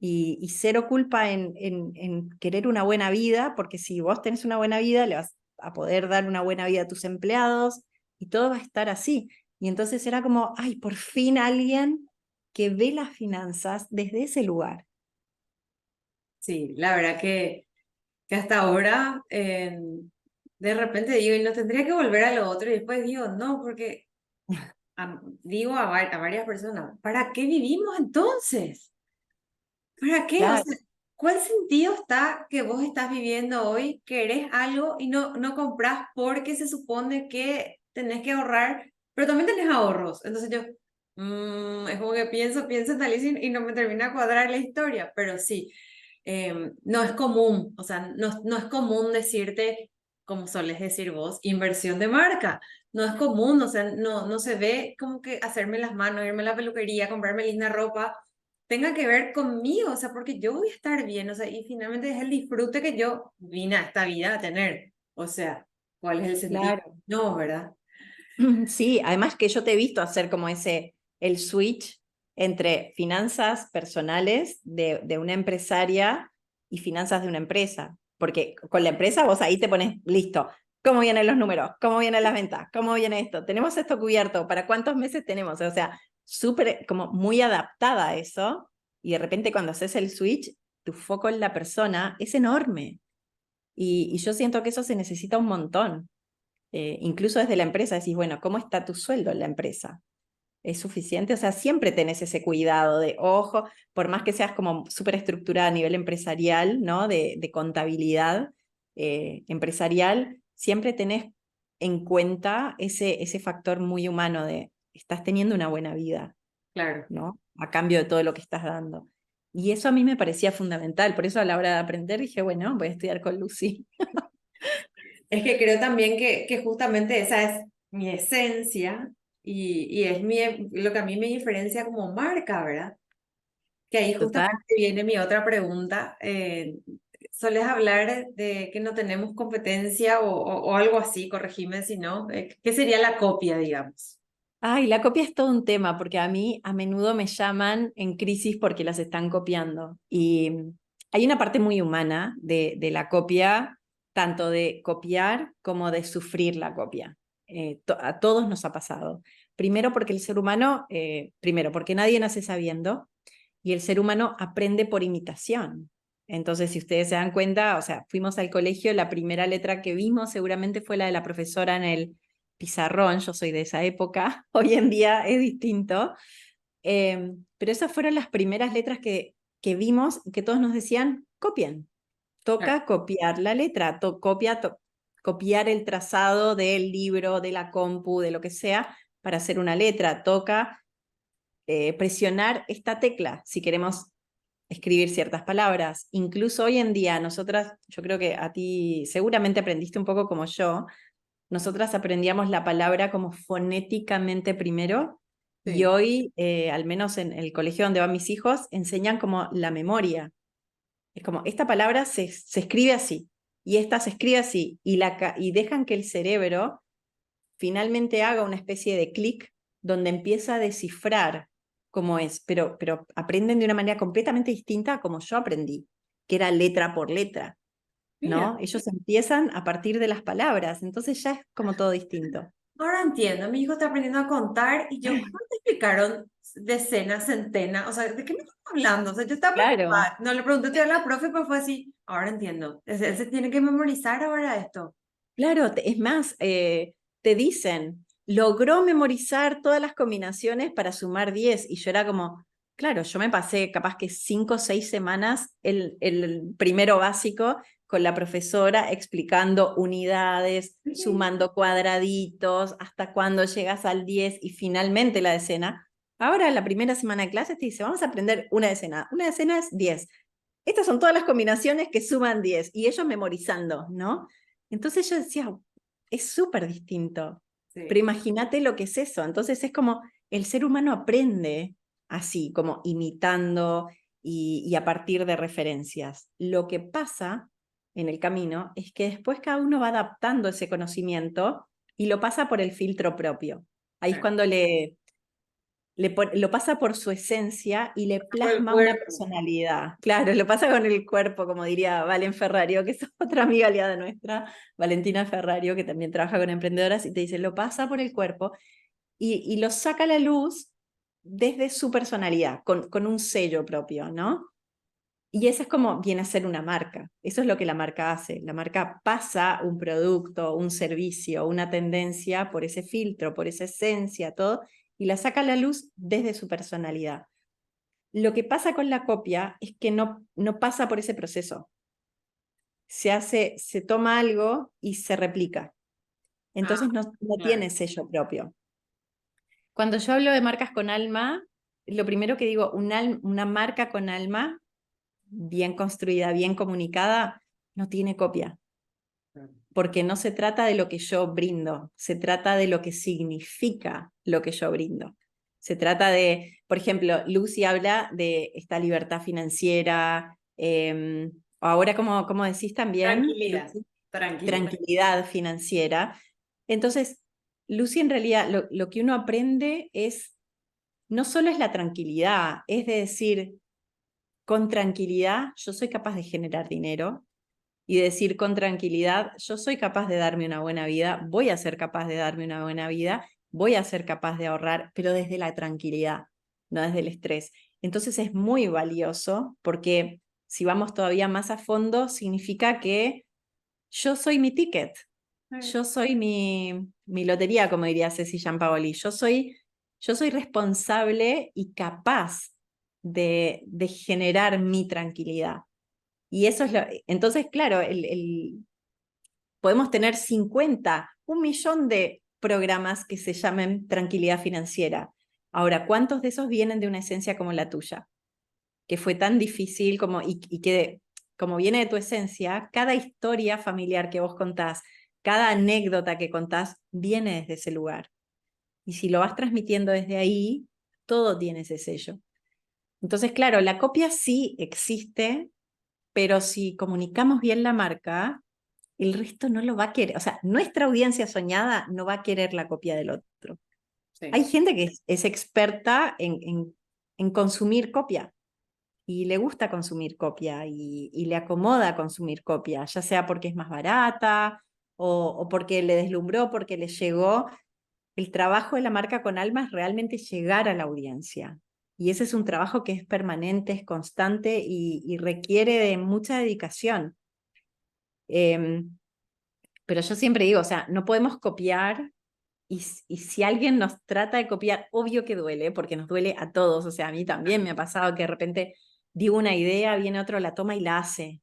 y cero culpa en querer una buena vida, porque si vos tenés una buena vida, le vas a poder dar una buena vida a tus empleados y todo va a estar así. Y entonces era como, ay, por fin alguien que ve las finanzas desde ese lugar. sí. La verdad que hasta ahora de repente digo, y no tendría que volver a lo otro, y después digo, no, porque digo a varias personas, ¿para qué vivimos entonces? ¿Para qué? O Claro, sea, ¿cuál sentido está que vos estás viviendo hoy, querés algo y no comprás porque se supone que tenés que ahorrar, pero también tenés ahorros? Entonces yo, es como que pienso en tal y no me termina de cuadrar la historia, pero sí, no es común, o sea, no es común decirte, como solés decir vos, inversión de marca. No es común, o sea, no se ve como que hacerme las manos, irme a la peluquería, comprarme linda ropa tenga que ver conmigo, o sea, porque yo voy a estar bien, o sea, y finalmente es el disfrute que yo vine a esta vida a tener, o sea, ¿cuál es el sentido? claro. No, ¿verdad? Sí, además que yo te he visto hacer como el switch entre finanzas personales de una empresaria y finanzas de una empresa. Porque con la empresa vos ahí te pones, listo, ¿cómo vienen los números? ¿Cómo vienen las ventas? ¿Cómo viene esto? ¿Tenemos esto cubierto? ¿Para cuántos meses tenemos? O sea, súper, como muy adaptada a eso. Y de repente cuando haces el switch, tu foco en la persona es enorme. Y yo siento que eso se necesita un montón. Incluso desde la empresa decís, bueno, ¿cómo está tu sueldo en la empresa? ¿Es suficiente? O sea, siempre tenés ese cuidado de, ojo, por más que seas como súper estructurada a nivel empresarial, ¿no? De contabilidad empresarial, siempre tenés en cuenta ese factor muy humano de, estás teniendo una buena vida, Claro. ¿no? A cambio de todo lo que estás dando. Y eso a mí me parecía fundamental, por eso a la hora de aprender dije, bueno, voy a estudiar con Lucy. Es que creo también que justamente esa es mi esencia y es lo que a mí me diferencia como marca, ¿verdad? Que ahí Total. justamente viene mi otra pregunta. ¿Solés hablar de que no tenemos competencia o algo así? Corregime si no. ¿Qué sería la copia, digamos? Ay, la copia es todo un tema, porque a mí a menudo me llaman en crisis porque las están copiando. Y hay una parte muy humana de la copia, tanto de copiar como de sufrir la copia. A todos nos ha pasado. Primero porque el ser humano, primero porque nadie nace sabiendo, y el ser humano aprende por imitación. Entonces, si ustedes se dan cuenta, o sea, fuimos al colegio, la primera letra que vimos seguramente fue la de la profesora en el pizarrón, yo soy de esa época, hoy en día es distinto, pero esas fueron las primeras letras que vimos y que todos nos decían, copien, toca copiar la letra, copiar el trazado del libro, de la compu, de lo que sea, para hacer una letra, toca presionar esta tecla si queremos escribir ciertas palabras. Incluso hoy en día, nosotras, yo creo que a ti seguramente aprendiste un poco como yo, nosotras aprendíamos la palabra como fonéticamente primero, y Sí. hoy, al menos en el colegio donde van mis hijos, enseñan como la memoria. Es como, esta palabra se escribe así, y esta se escribe así, y dejan que el cerebro finalmente haga una especie de clic donde empieza a descifrar cómo es, pero aprenden de una manera completamente distinta a como yo aprendí, que era letra por letra, Mira, ¿no? Ellos empiezan a partir de las palabras, entonces ya es como todo distinto. ahora entiendo, mi hijo está aprendiendo a contar y yo, ¿cómo te explicaron decenas, centenas? O sea, ¿de qué me estás hablando? O sea, yo estaba Claro, preocupada. No le pregunté a la profe, pero fue así, ahora entiendo. Él se tiene que memorizar ahora esto. claro, es más, te dicen, logró memorizar todas las combinaciones para sumar 10, y yo era como, claro, yo me pasé capaz que 5 o 6 semanas el primero básico con la profesora explicando unidades, Sí. sumando cuadraditos, hasta cuándo llegas al 10 y finalmente la decena. Ahora la primera semana de clases te dice, vamos a aprender una decena es 10. Estas son todas las combinaciones que suman 10 y ellos memorizando, ¿no? Entonces yo decía, es súper distinto, pero Sí, imagínate lo que es eso. Entonces es como el ser humano aprende así, como imitando y a partir de referencias. Lo que pasa en el camino es que después cada uno va adaptando ese conocimiento y lo pasa por el filtro propio. Ahí es claro. cuando lo pasa por su esencia y le Por el plasma una cuerpo. personalidad. Claro, lo pasa con el cuerpo, como diría Valen Ferrario, que es otra amiga aliada nuestra, Valentina Ferrario, que también trabaja con emprendedoras, y te dice, lo pasa por el cuerpo y lo saca a la luz desde su personalidad, con un sello propio, ¿no? Y eso es como viene a ser una marca. Eso es lo que la marca hace. La marca pasa un producto, un servicio, una tendencia por ese filtro, por esa esencia, todo, y la saca a la luz desde su personalidad. Lo que pasa con la copia es que no pasa por ese proceso. Se toma algo y se replica. Ah, Entonces no claro. tiene sello propio. Cuando yo hablo de marcas con alma, lo primero que digo, una marca con alma, bien construida, bien comunicada, no tiene copia, porque no se trata de lo que yo brindo, se trata de lo que significa lo que yo brindo. Se trata de, por ejemplo, Lucy habla de esta libertad financiera, ahora como decís también, Tranquilidad, Lucy, tranquilidad. tranquilidad financiera. Entonces, Lucy en realidad lo que uno aprende es, no solo es la tranquilidad, es de decir, con tranquilidad yo soy capaz de generar dinero, y decir con tranquilidad, yo soy capaz de darme una buena vida, voy a ser capaz de darme una buena vida, voy a ser capaz de ahorrar, pero desde la tranquilidad, no desde el estrés. Entonces es muy valioso porque si vamos todavía más a fondo, significa que yo soy mi ticket, Sí. yo soy mi lotería, como diría Ceci Gianpaoli, yo soy responsable y capaz de generar mi tranquilidad. Y eso es entonces, claro, podemos tener 50, 1 millón de programas que se llamen tranquilidad financiera. Ahora, ¿cuántos de esos vienen de una esencia como la tuya? Que fue tan difícil y que como viene de tu esencia, cada historia familiar que vos contás, cada anécdota que contás, viene desde ese lugar. Y si lo vas transmitiendo desde ahí, todo tiene ese sello. Entonces, claro, la copia sí existe, pero si comunicamos bien la marca, el resto no lo va a querer. O sea, nuestra audiencia soñada no va a querer la copia del otro. Hay Sí. gente que es experta en consumir copia y le gusta consumir copia y le acomoda consumir copia, ya sea porque es más barata o porque le deslumbró, porque le llegó. El trabajo de la marca con alma es realmente llegar a la audiencia. Y ese es un trabajo que es permanente, es constante y requiere de mucha dedicación. Pero yo siempre digo, o sea, no podemos copiar y si alguien nos trata de copiar, obvio que duele, porque nos duele a todos. O sea, a mí también me ha pasado que de repente digo una idea, viene otro, la toma y la hace.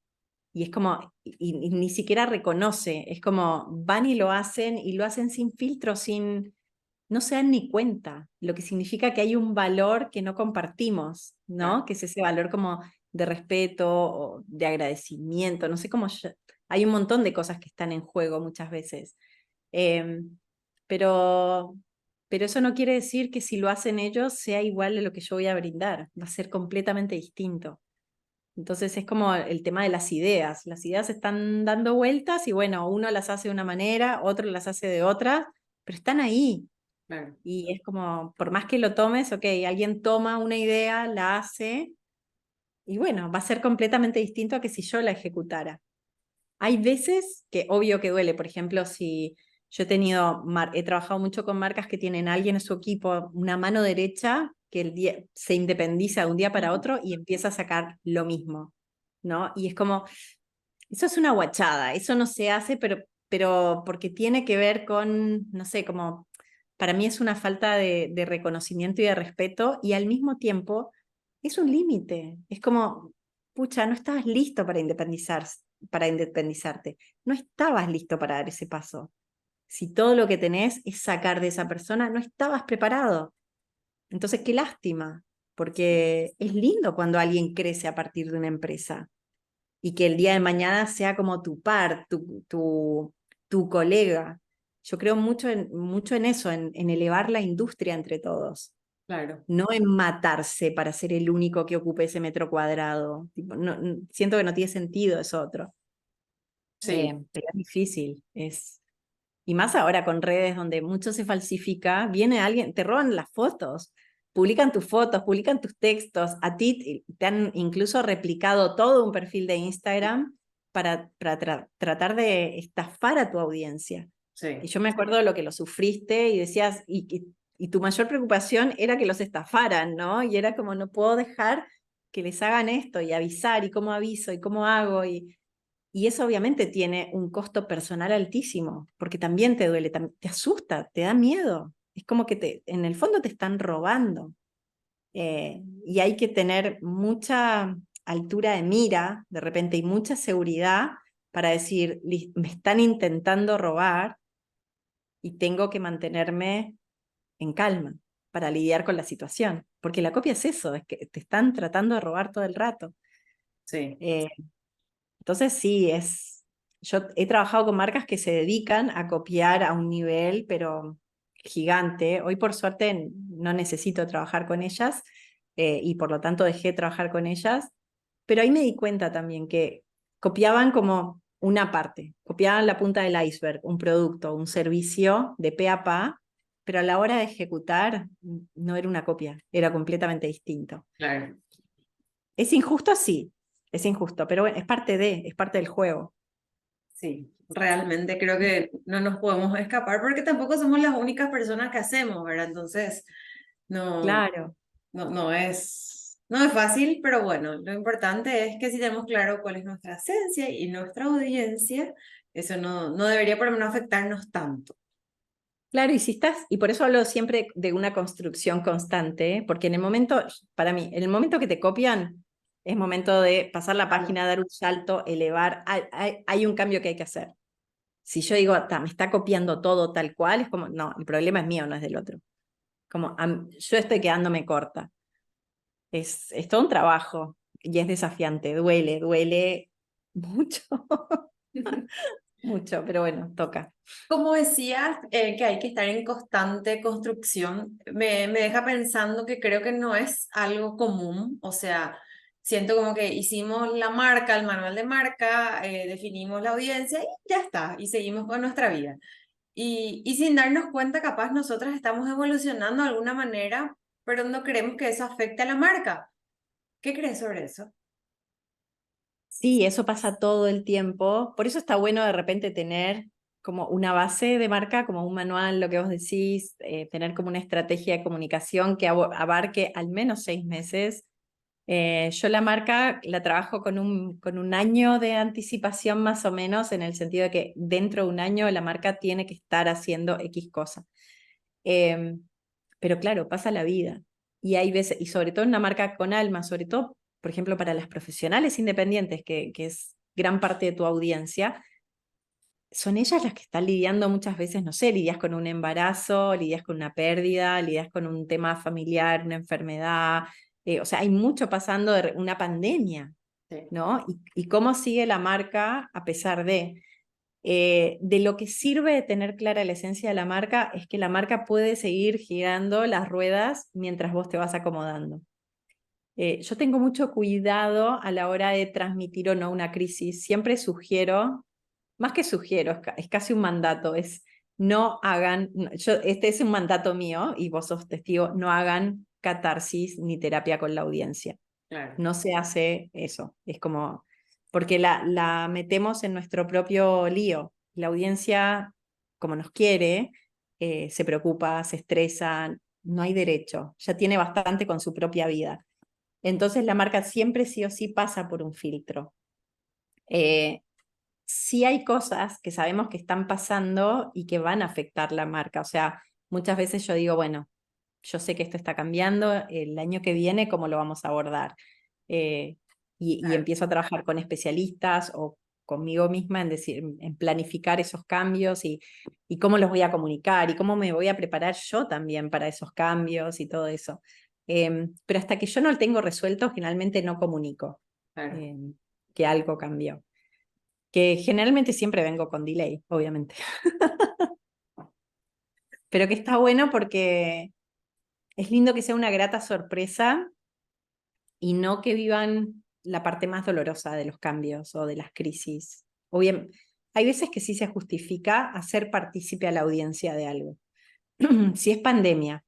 Y es como, y ni siquiera reconoce, es como van y lo hacen sin filtro, sin, no se dan ni cuenta, lo que significa que hay un valor que no compartimos, Claro, ¿no? Que es ese valor como de respeto o de agradecimiento, no sé cómo, hay un montón de cosas que están en juego muchas veces. Em, pero, pero eso no quiere decir que si lo hacen ellos sea igual de lo que yo voy a brindar, va a ser completamente distinto. Entonces es como el tema de las ideas están dando vueltas y bueno, uno las hace de una manera, otro las hace de otra, pero están ahí. claro. Y es como, por más que lo tomes, ok, alguien toma una idea, la hace, y bueno, va a ser completamente distinto a que si yo la ejecutara. Hay veces que obvio que duele, por ejemplo, si yo he tenido, he trabajado mucho con marcas que tienen a alguien en su equipo, una mano derecha, que el día, se independiza de un día para otro y empieza a sacar lo mismo, ¿no? Y es como, eso es una guachada, eso no se hace, pero porque tiene que ver con, no sé, como, para mí es una falta de reconocimiento y de respeto y al mismo tiempo es un límite, es como, pucha, no estabas listo para independizarte, no estabas listo para dar ese paso. Si todo lo que tenés es sacar de esa persona, no estabas preparado. Entonces, qué lástima, porque es lindo cuando alguien crece a partir de una empresa y que el día de mañana sea como tu par, tu colega. Yo creo mucho en eso, en elevar la industria entre todos, Claro, no en matarse para ser el único que ocupe ese metro cuadrado. Tipo, siento que no tiene sentido eso otro. sí, Pero es difícil, y más ahora con redes donde mucho se falsifica, viene alguien, te roban las fotos, publican tus fotos, publican tus textos, a ti te han incluso replicado todo un perfil de Instagram para tratar de estafar a tu audiencia. Y sí, yo me acuerdo de lo que lo sufriste y decías, y tu mayor preocupación era que los estafaran, ¿no? Y era como, no puedo dejar que les hagan esto y avisar, y cómo aviso, y cómo hago, y eso obviamente tiene un costo personal altísimo, porque también te duele, te asusta, te da miedo. Es como que en el fondo te están robando. Y hay que tener mucha altura de mira de repente y mucha seguridad para decir, Me están intentando robar y tengo que mantenerme en calma para lidiar con la situación. Porque la copia es eso, es que te están tratando de robar todo el rato. sí, Eh, Entonces sí, yo he trabajado con marcas que se dedican a copiar a un nivel, pero gigante. Hoy por suerte no necesito trabajar con ellas y por lo tanto dejé de trabajar con ellas, pero ahí me di cuenta también que copiaban como una parte, copiaban la punta del iceberg, un producto, un servicio de pe a pa, pero a la hora de ejecutar no era una copia, era completamente distinto. claro. ¿Es injusto? Sí, es injusto, pero bueno, es parte del juego. Sí, realmente creo que no nos podemos escapar porque tampoco somos las únicas personas que hacemos, ¿verdad? Entonces, no, Claro. no es fácil, pero bueno, lo importante es que si tenemos claro cuál es nuestra esencia y nuestra audiencia, eso no debería por lo menos afectarnos tanto. Claro, y si estás, y por eso hablo siempre de una construcción constante, ¿eh? Porque en el momento, para mí, en el momento que te copian, es momento de pasar la Claro. página, dar un salto, elevar, hay un cambio que hay que hacer. Si yo digo, me está copiando todo tal cual, es como, no, el problema es mío, no es del otro. Como, yo estoy quedándome corta. Es todo un trabajo y es desafiante, duele mucho, mucho, pero bueno, toca. Como decías, que hay que estar en constante construcción, me deja pensando que creo que no es algo común, o sea, siento como que hicimos la marca, el manual de marca, definimos la audiencia y ya está, y seguimos con nuestra vida. Y sin darnos cuenta, capaz nosotras estamos evolucionando de alguna manera, pero no queremos que eso afecte a la marca. ¿Qué crees sobre eso? Sí, eso pasa todo el tiempo. Por eso está bueno de repente tener. como una base de marca, como un manual, lo que vos decís, tener como una estrategia de comunicación que abarque al menos 6 meses. Yo la marca la trabajo con un año de anticipación más o menos, en el sentido de que dentro de un año la marca tiene que estar haciendo X cosa. Eh, pero claro, pasa la vida. Y hay veces, y sobre todo en una marca con alma, sobre todo, por ejemplo, para las profesionales independientes, que es gran parte de tu audiencia, son ellas las que están lidiando muchas veces, no sé, lidias con un embarazo, lidias con una pérdida, lidias con un tema familiar, una enfermedad, o sea, hay mucho pasando de una pandemia, Sí, ¿no? Y cómo sigue la marca a pesar de lo que sirve de tener clara la esencia de la marca es que la marca puede seguir girando las ruedas mientras vos te vas acomodando. Yo tengo mucho cuidado a la hora de transmitir o no una crisis. Siempre sugiero, más que sugiero, es casi un mandato, es no hagan, este es un mandato mío y vos sos testigo, no hagan catarsis ni terapia con la audiencia. claro, No se hace eso, es como, porque la metemos en nuestro propio lío. La audiencia, como nos quiere, se preocupa, se estresa, no hay derecho, ya tiene bastante con su propia vida. Entonces la marca siempre sí o sí pasa por un filtro. Eh, sí hay cosas que sabemos que están pasando y que van a afectar la marca. O sea, muchas veces yo digo, bueno, yo sé que esto está cambiando, el año que viene, ¿cómo lo vamos a abordar? Eh, y claro, empiezo a trabajar con especialistas o conmigo misma en decir, en planificar esos cambios y cómo los voy a comunicar y cómo me voy a preparar yo también para esos cambios y todo eso. Pero hasta que yo no lo tengo resuelto, generalmente no comunico claro. eh, que algo cambió. Que generalmente siempre vengo con delay, obviamente. Pero que está bueno porque es lindo que sea una grata sorpresa y no que vivan la parte más dolorosa de los cambios o de las crisis. O bien, hay veces que sí se justifica hacer partícipe a la audiencia de algo. Si es pandemia,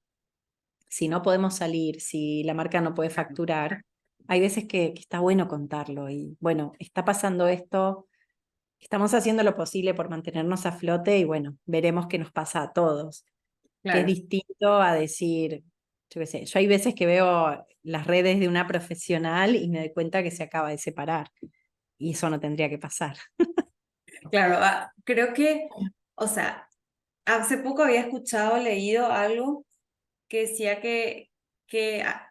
si no podemos salir, si la marca no puede facturar, hay veces que está bueno contarlo y bueno, está pasando esto, estamos haciendo lo posible por mantenernos a flote y bueno, veremos qué nos pasa a todos, que es Claro. distinto a decir, yo qué sé, yo hay veces que veo las redes de una profesional y me doy cuenta que se acaba de separar y eso no tendría que pasar. Claro, creo que, o sea, hace poco había escuchado, leído algo que decía que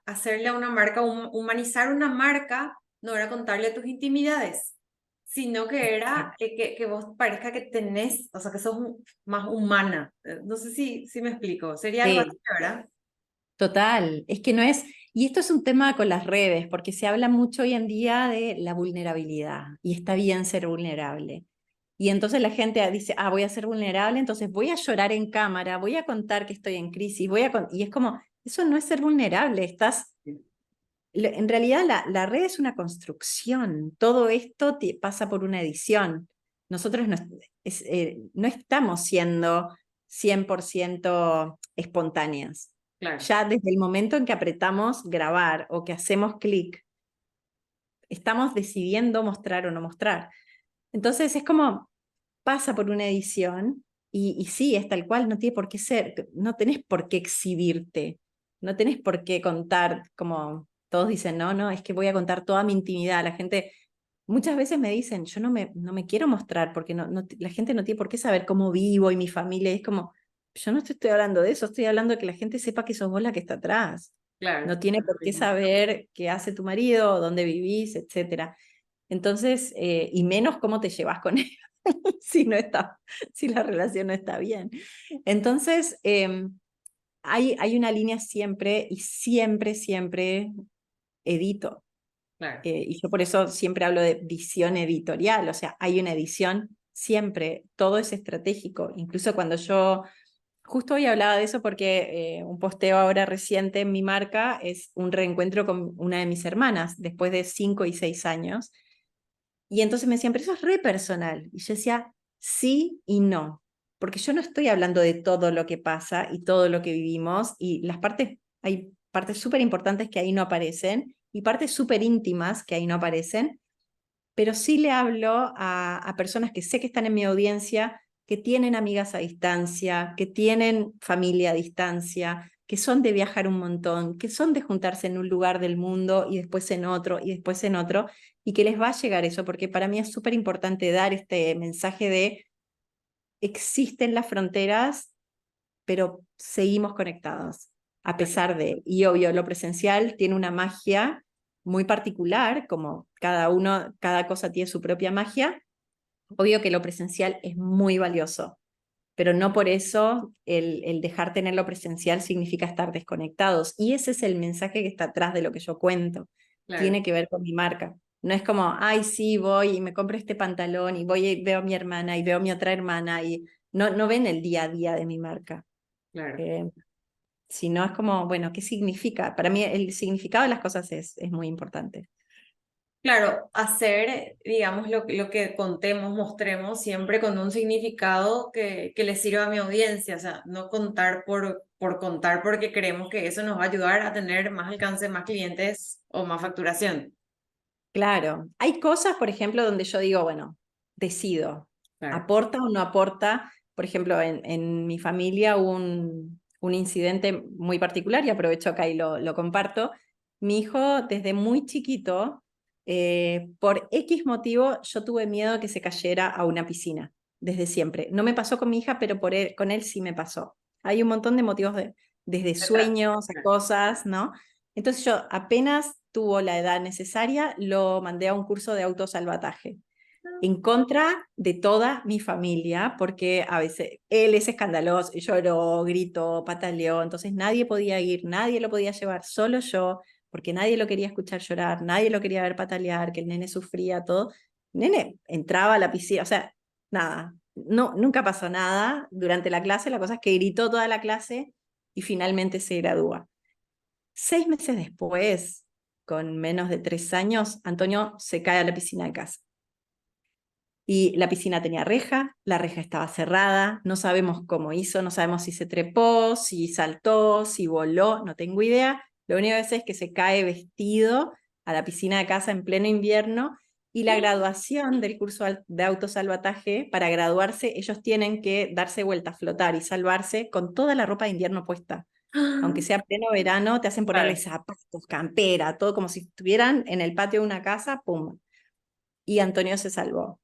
hacerle a una marca, humanizar una marca, no era contarle tus intimidades, sino que era que vos parezca que tenés, o sea, que sos más humana. No sé si me explico, sería algo así, Sí, ¿verdad? total, es que no es, y esto es un tema con las redes, porque se habla mucho hoy en día de la vulnerabilidad y está bien ser vulnerable. Y entonces la gente dice, ah, voy a ser vulnerable, entonces voy a llorar en cámara, voy a contar que estoy en crisis, y es como, eso no es ser vulnerable, en realidad la red es una construcción, todo esto pasa por una edición. Nosotros no estamos siendo 100% espontáneas. Claro, Ya desde el momento en que apretamos grabar o que hacemos clic, estamos decidiendo mostrar o no mostrar. Entonces es como, pasa por una edición y sí, es tal cual, no tiene por qué ser, no tenés por qué exhibirte, no tenés por qué contar, como todos dicen, no, no, es que voy a contar toda mi intimidad. La gente, muchas veces me dicen, yo no me quiero mostrar porque la gente no tiene por qué saber cómo vivo y mi familia. Es como, yo no te estoy hablando de eso, estoy hablando de que la gente sepa que sos vos la que está atrás. claro. No tiene por qué saber qué hace tu marido, dónde vivís, etcétera. Entonces, y menos cómo te llevas con él si no está, si la relación no está bien. Entonces, hay una línea siempre y siempre, siempre edito. Claro, Y yo por eso siempre hablo de visión editorial, o sea, hay una edición siempre, todo es estratégico. Incluso cuando yo, justo hoy hablaba de eso porque un posteo ahora reciente en mi marca es un reencuentro con una de mis hermanas después de 5 y 6 años. Y entonces me decían, pero eso es re personal. Y yo decía, sí y no, porque yo no estoy hablando de todo lo que pasa y todo lo que vivimos, y hay partes súper importantes que ahí no aparecen, y partes súper íntimas que ahí no aparecen, pero sí le hablo a personas que sé que están en mi audiencia, que tienen amigas a distancia, que tienen familia a distancia, que son de viajar un montón, que son de juntarse en un lugar del mundo y después en otro y después en otro, y que les va a llegar eso, porque para mí es súper importante dar este mensaje de existen las fronteras, pero seguimos conectados, a pesar de, y obvio, lo presencial tiene una magia muy particular, como cada cosa tiene su propia magia, obvio que lo presencial es muy valioso, pero no por eso el dejar tener lo presencial significa estar desconectados. Y ese es el mensaje que está atrás de lo que yo cuento. Claro, Tiene que ver con mi marca. No es como, ay, sí, voy y me compro este pantalón y voy y veo a mi hermana y veo a mi otra hermana y no ven el día a día de mi marca. claro. Eh, Sino es como, bueno, ¿qué significa? Para mí el significado de las cosas es muy importante. Claro, hacer, digamos, lo que contemos, mostremos siempre con un significado que le sirva a mi audiencia, o sea, no contar por contar porque creemos que eso nos va a ayudar a tener más alcance, más clientes o más facturación. Claro, hay cosas, por ejemplo, donde yo digo, bueno, decido, Claro. ¿aporta o no aporta? Por ejemplo, en mi familia hubo un incidente muy particular y aprovecho acá y lo comparto. Mi hijo, desde muy chiquito, por X motivo, yo tuve miedo que se cayera a una piscina, desde siempre. No me pasó con mi hija, pero con él sí me pasó. Hay un montón de motivos, desde Detrás. sueños a Claro. cosas, ¿no? Entonces yo apenas tuvo la edad necesaria, lo mandé a un curso de autosalvataje, en contra de toda mi familia, porque a veces él es escandaloso, lloró, gritó, pataleó, entonces nadie podía ir, nadie lo podía llevar, solo yo, porque nadie lo quería escuchar llorar, nadie lo quería ver patalear, que el nene sufría, todo. El nene entraba a la piscina, o sea, nada, no, nunca pasó nada durante la clase, la cosa es que gritó toda la clase y finalmente se gradúa. 6 meses después, con menos de 3 años, Antonio se cae a la piscina de casa. Y la piscina tenía reja, la reja estaba cerrada, no sabemos cómo hizo, no sabemos si se trepó, si saltó, si voló, no tengo idea. Lo único que sé es que se cae vestido a la piscina de casa en pleno invierno y la graduación del curso de autosalvataje, para graduarse, ellos tienen que darse vuelta, flotar y salvarse con toda la ropa de invierno puesta. Aunque sea pleno verano, te hacen ponerle Claro, zapatos, campera, todo como si estuvieran en el patio de una casa, ¡pum! Y Antonio se salvó.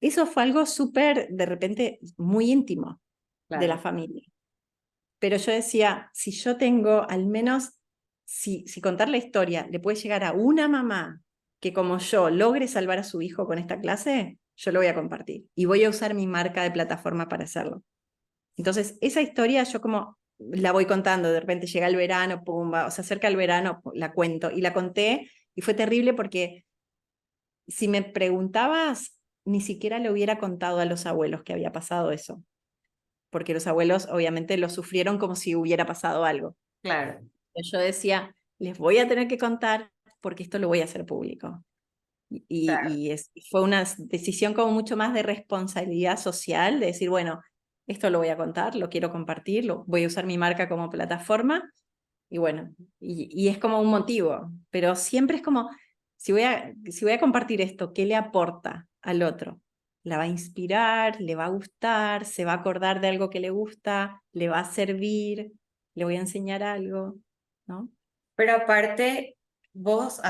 Eso fue algo súper, de repente, muy íntimo de la claro. familia. Pero yo decía, si yo tengo al menos, si contar la historia le puede llegar a una mamá que como yo logre salvar a su hijo con esta clase, yo lo voy a compartir. Y voy a usar mi marca de plataforma para hacerlo. Entonces, esa historia yo como la voy contando, de repente llega el verano, pumba, o se acerca el verano, la cuento. Y la conté y fue terrible porque si me preguntabas, ni siquiera le hubiera contado a los abuelos que había pasado eso, porque los abuelos obviamente lo sufrieron como si hubiera pasado algo. Claro, Yo decía, les voy a tener que contar porque esto lo voy a hacer público. claro. Fue una decisión como mucho más de responsabilidad social, de decir, bueno, esto lo voy a contar, lo quiero compartir, voy a usar mi marca como plataforma y bueno, y es como un motivo, pero siempre es como, si voy a compartir esto, ¿qué le aporta al otro? ¿La va a inspirar? ¿Le va a gustar? ¿Se va a acordar de algo que le gusta? ¿Le va a servir? ¿Le voy a enseñar algo? ¿No? Pero aparte, vos,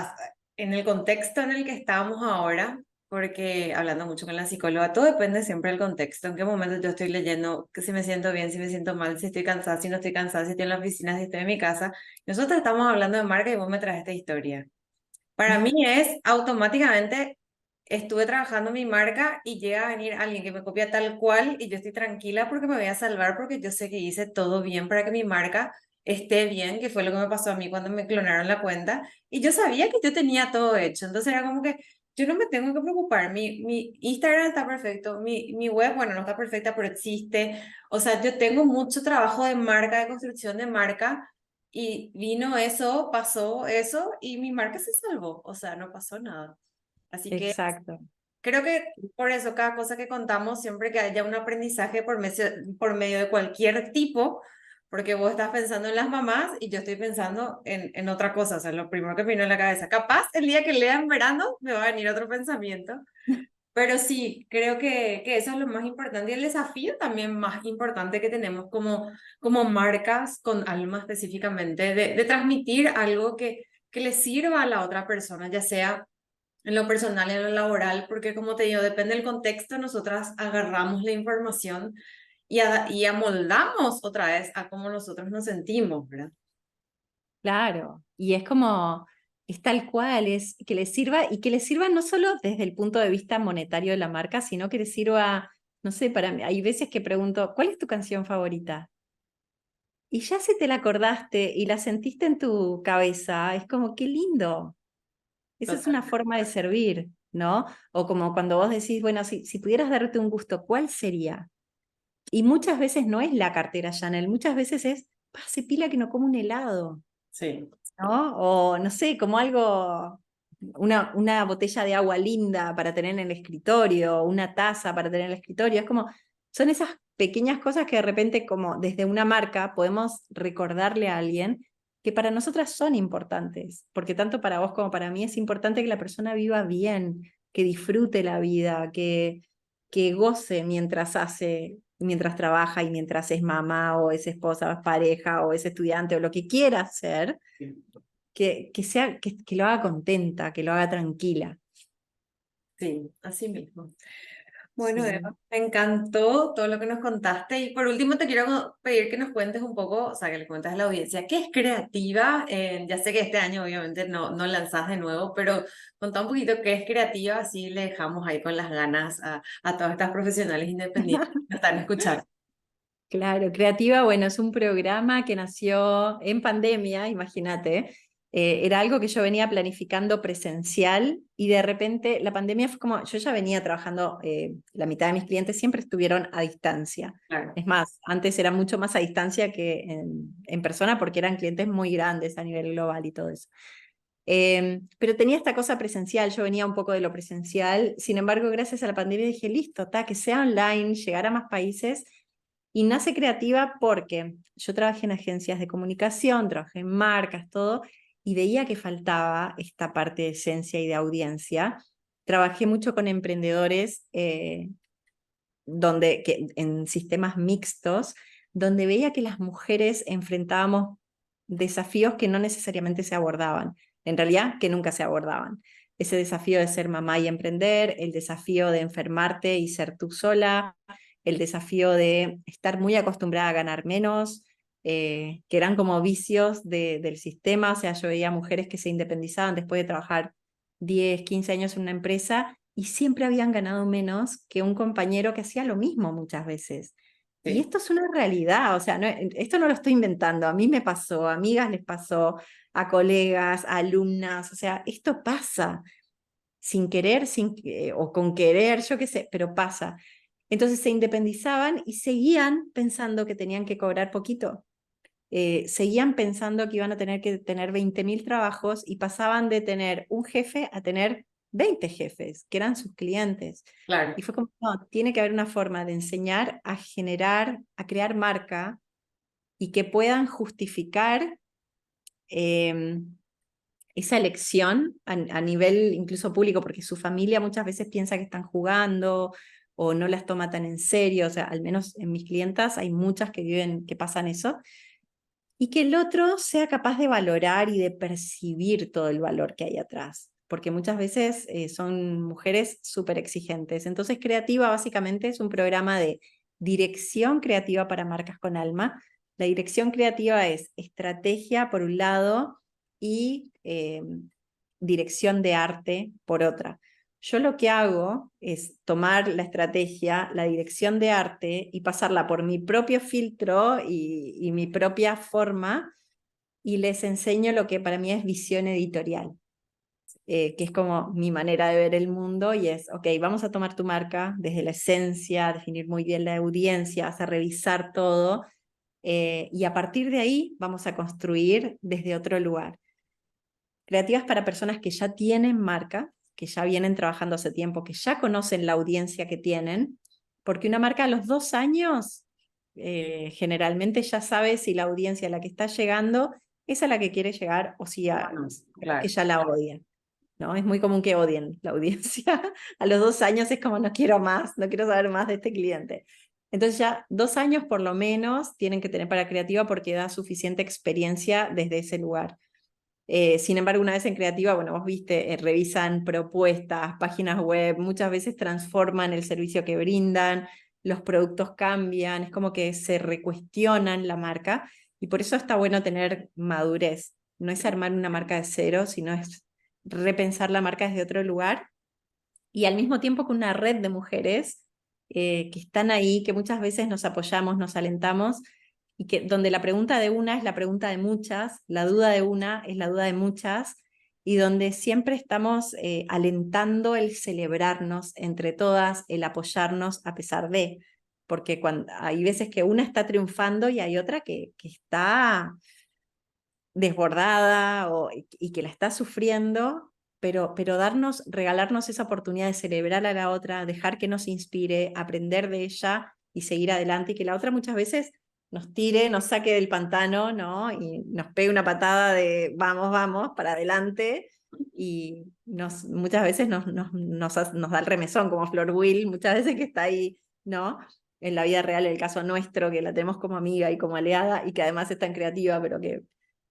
en el contexto en el que estamos ahora, porque hablando mucho con la psicóloga, todo depende siempre del contexto, en qué momento yo estoy leyendo, que si me siento bien, si me siento mal, si estoy cansada, si no estoy cansada, si estoy en la oficina, si estoy en mi casa. Nosotros estamos hablando de marca y vos me traes esta historia. Para mí es automáticamente, estuve trabajando mi marca y llega a venir alguien que me copia tal cual y yo estoy tranquila porque me voy a salvar porque yo sé que hice todo bien para que mi marca esté bien, que fue lo que me pasó a mí cuando me clonaron la cuenta y yo sabía que yo tenía todo hecho, entonces era como que yo no me tengo que preocupar, mi Instagram está perfecto, mi web, bueno, no está perfecta, pero existe, o sea, yo tengo mucho trabajo de marca, de construcción de marca y vino eso, pasó eso y mi marca se salvó, o sea, no pasó nada. Así que Exacto. creo que por eso cada cosa que contamos, siempre que haya un aprendizaje por medio de cualquier tipo, porque vos estás pensando en las mamás y yo estoy pensando en otra cosa, o sea, lo primero que me vino en la cabeza. Capaz el día que lea en verano me va a venir otro pensamiento, Pero sí, creo que eso es lo más importante y el desafío también más importante que tenemos como marcas con alma específicamente, de transmitir algo que le sirva a la otra persona, ya sea en lo personal, en lo laboral, porque como te digo, depende del contexto, nosotras agarramos la información y amoldamos otra vez a cómo nosotros nos sentimos, ¿verdad? Claro, y es como, es tal cual, es que les sirva y que les sirva no solo desde el punto de vista monetario de la marca, sino que les sirva, no sé, para mí, hay veces que pregunto, ¿cuál es tu canción favorita? Y ya se te la acordaste y la sentiste en tu cabeza, es como, qué lindo. Esa es una Totalmente. forma de servir, ¿no? O como cuando vos decís, bueno, si pudieras darte un gusto, ¿cuál sería? Y muchas veces no es la cartera Chanel, muchas veces es, hace pila que no como un helado, Sí, ¿no? O no sé, como algo, una botella de agua linda para tener en el escritorio, una taza para tener en el escritorio. Es como, son esas pequeñas cosas que de repente, como desde una marca, podemos recordarle a alguien que para nosotras son importantes, porque tanto para vos como para mí es importante que la persona viva bien, que disfrute la vida, que goce mientras hace, mientras trabaja y mientras es mamá o es esposa o es pareja o es estudiante o lo que quiera hacer, que lo haga contenta, que lo haga tranquila. sí, así mismo. Bueno, Sí. Eva, me encantó todo lo que nos contaste y por último te quiero pedir que nos cuentes un poco, o sea, que le cuentes a la audiencia, ¿qué es creativa? Ya sé que este año obviamente no lanzás de nuevo, pero contá un poquito qué es creativa, así le dejamos ahí con las ganas a todas estas profesionales independientes que nos están escuchando. Claro, Creativa, bueno, es un programa que nació en pandemia, imagínate. Era algo que yo venía planificando presencial y de repente la pandemia fue como, yo ya venía trabajando, la mitad de mis clientes siempre estuvieron a distancia. Claro, Es más, antes era mucho más a distancia que en persona porque eran clientes muy grandes a nivel global y todo eso. Pero tenía esta cosa presencial, yo venía un poco de lo presencial, sin embargo, gracias a la pandemia dije, listo, que sea online, llegar a más países, y nace Creativa porque yo trabajé en agencias de comunicación, trabajé en marcas, todo, y veía que faltaba esta parte de esencia y de audiencia. Trabajé mucho con emprendedores en sistemas mixtos, donde veía que las mujeres enfrentábamos desafíos que no necesariamente se abordaban, en realidad que nunca se abordaban. Ese desafío de ser mamá y emprender, el desafío de enfermarte y ser tú sola, el desafío de estar muy acostumbrada a ganar menos, que eran como vicios del sistema, o sea, yo veía mujeres que se independizaban después de trabajar 10, 15 años en una empresa y siempre habían ganado menos que un compañero que hacía lo mismo muchas veces. Y sí, esto es una realidad, o sea, esto no lo estoy inventando, a mí me pasó, a amigas les pasó, a colegas, a alumnas, o sea, esto pasa sin querer o con querer, yo qué sé, pero pasa. Entonces se independizaban y seguían pensando que tenían que cobrar poquito. Seguían pensando que iban a tener que tener 20.000 trabajos y pasaban de tener un jefe a tener 20 jefes, que eran sus clientes. claro. Y fue como, no, tiene que haber una forma de enseñar a generar, a crear marca y que puedan justificar eh, esa elección a nivel incluso público, porque su familia muchas veces piensa que están jugando o no las toma tan en serio, o sea, al menos en mis clientas hay muchas que viven, que pasan eso, y que el otro sea capaz de valorar y de percibir todo el valor que hay atrás, porque muchas veces son mujeres súper exigentes. Entonces, Creativa básicamente es un programa de dirección creativa para marcas con alma. La dirección creativa es estrategia por un lado y dirección de arte por otra. Yo lo que hago es tomar la estrategia, la dirección de arte y pasarla por mi propio filtro y mi propia forma y les enseño lo que para mí es visión editorial, que es como mi manera de ver el mundo y es, ok, vamos a tomar tu marca desde la esencia, definir muy bien la audiencia, vas a revisar todo y a partir de ahí vamos a construir desde otro lugar. Creativas para personas que ya tienen marca, que ya vienen trabajando hace tiempo, que ya conocen la audiencia que tienen, porque una marca a los 2 años generalmente ya sabe si la audiencia a la que está llegando es a la que quiere llegar o si Bueno, que claro. ya la odia. ¿no? Es muy común que odien la audiencia. A los 2 años es como, no quiero más, no quiero saber más de este cliente. Entonces ya 2 años por lo menos tienen que tener para creativa porque da suficiente experiencia desde ese lugar. Sin embargo, una vez en creativa, bueno, vos viste, revisan propuestas, páginas web, muchas veces transforman el servicio que brindan, los productos cambian, es como que se recuestionan la marca y por eso está bueno tener madurez. No es armar una marca de cero, sino es repensar la marca desde otro lugar y al mismo tiempo con una red de mujeres que están ahí, que muchas veces nos apoyamos, nos alentamos y que donde la pregunta de una es la pregunta de muchas, la duda de una es la duda de muchas, y donde siempre estamos alentando el celebrarnos entre todas, el apoyarnos a pesar de, porque hay veces que una está triunfando y hay otra que está desbordada y que la está sufriendo, pero regalarnos esa oportunidad de celebrar a la otra, dejar que nos inspire, aprender de ella y seguir adelante, y que la otra muchas veces nos tire, nos saque del pantano, ¿no? Y nos pegue una patada de vamos, vamos, para adelante, y muchas veces nos da el remesón, como Flor Will, muchas veces que está ahí, ¿no? En la vida real, el caso nuestro, que la tenemos como amiga y como aliada, y que además es tan creativa, pero que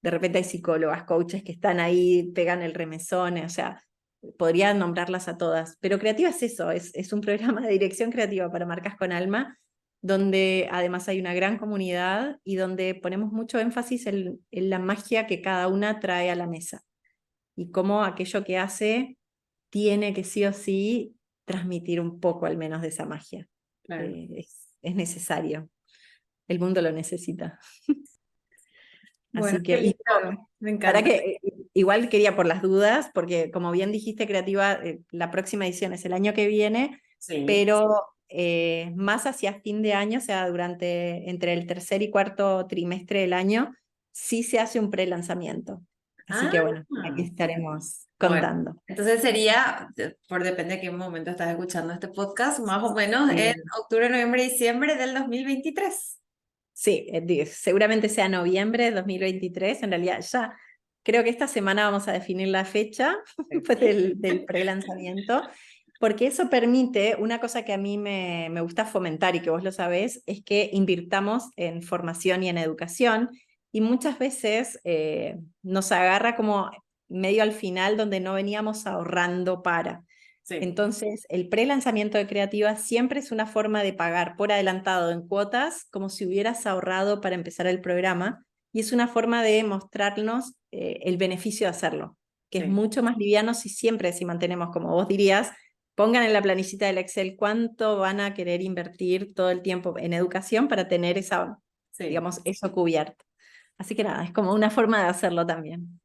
de repente hay psicólogas, coaches que están ahí, pegan el remesón, o sea, podría nombrarlas a todas. Pero creativa es eso, es un programa de dirección creativa para marcas con alma, donde además hay una gran comunidad y donde ponemos mucho énfasis en la magia que cada una trae a la mesa y cómo aquello que hace tiene que sí o sí transmitir un poco al menos de esa magia. Claro. Es necesario, el mundo lo necesita. Bueno, Así qué que, y lindo, me para encanta. que igual quería por las dudas, porque como bien dijiste, Creativa, la próxima edición es el año que viene, Sí. pero más hacia fin de año, o sea, entre el tercer y cuarto trimestre del año, sí se hace un pre-lanzamiento. Así Ah, que bueno, aquí estaremos bueno. contando. Entonces sería, por depende de qué momento estás escuchando este podcast, más o menos en octubre, noviembre, diciembre del 2023. Sí, seguramente sea noviembre de 2023. En realidad ya creo que esta semana vamos a definir la fecha pues, del pre-lanzamiento, porque eso permite, una cosa que a mí me gusta fomentar y que vos lo sabés, es que invirtamos en formación y en educación, y muchas veces nos agarra como medio al final donde no veníamos ahorrando para. Sí, Entonces, el pre-lanzamiento de Creativa siempre es una forma de pagar por adelantado en cuotas, como si hubieras ahorrado para empezar el programa, y es una forma de mostrarnos el beneficio de hacerlo, que es sí, mucho más liviano si mantenemos, como vos dirías, pongan en la planillita del Excel cuánto van a querer invertir todo el tiempo en educación para tener sí. digamos, eso cubierto. Así que nada, es como una forma de hacerlo también.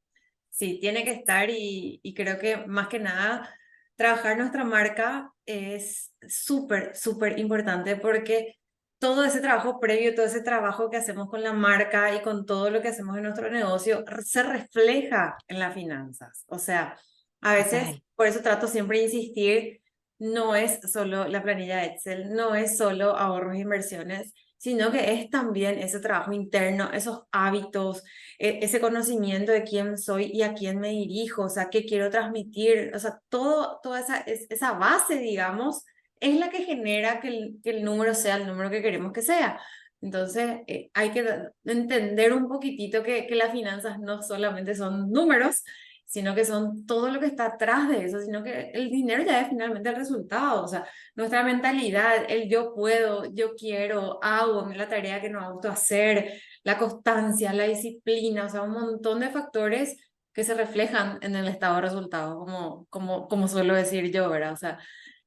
Sí, tiene que estar y creo que más que nada trabajar nuestra marca es súper, súper importante porque todo ese trabajo previo, todo ese trabajo que hacemos con la marca y con todo lo que hacemos en nuestro negocio se refleja en las finanzas. O sea, a veces, Total. por eso trato siempre de insistir, no es solo la planilla Excel, no es solo ahorros e inversiones, sino que es también ese trabajo interno, esos hábitos, ese conocimiento de quién soy y a quién me dirijo, o sea, qué quiero transmitir, o sea, toda esa base, digamos, es la que genera que el número sea el número que queremos que sea. Entonces, hay que entender un poquitito que las finanzas no solamente son números, sino que son todo lo que está atrás de eso, sino que el dinero ya es finalmente el resultado, o sea, nuestra mentalidad, el yo puedo, yo quiero, hago la tarea que nos gusta hacer, la constancia, la disciplina, o sea, un montón de factores que se reflejan en el estado de resultados, como suelo decir yo, ¿verdad? O sea,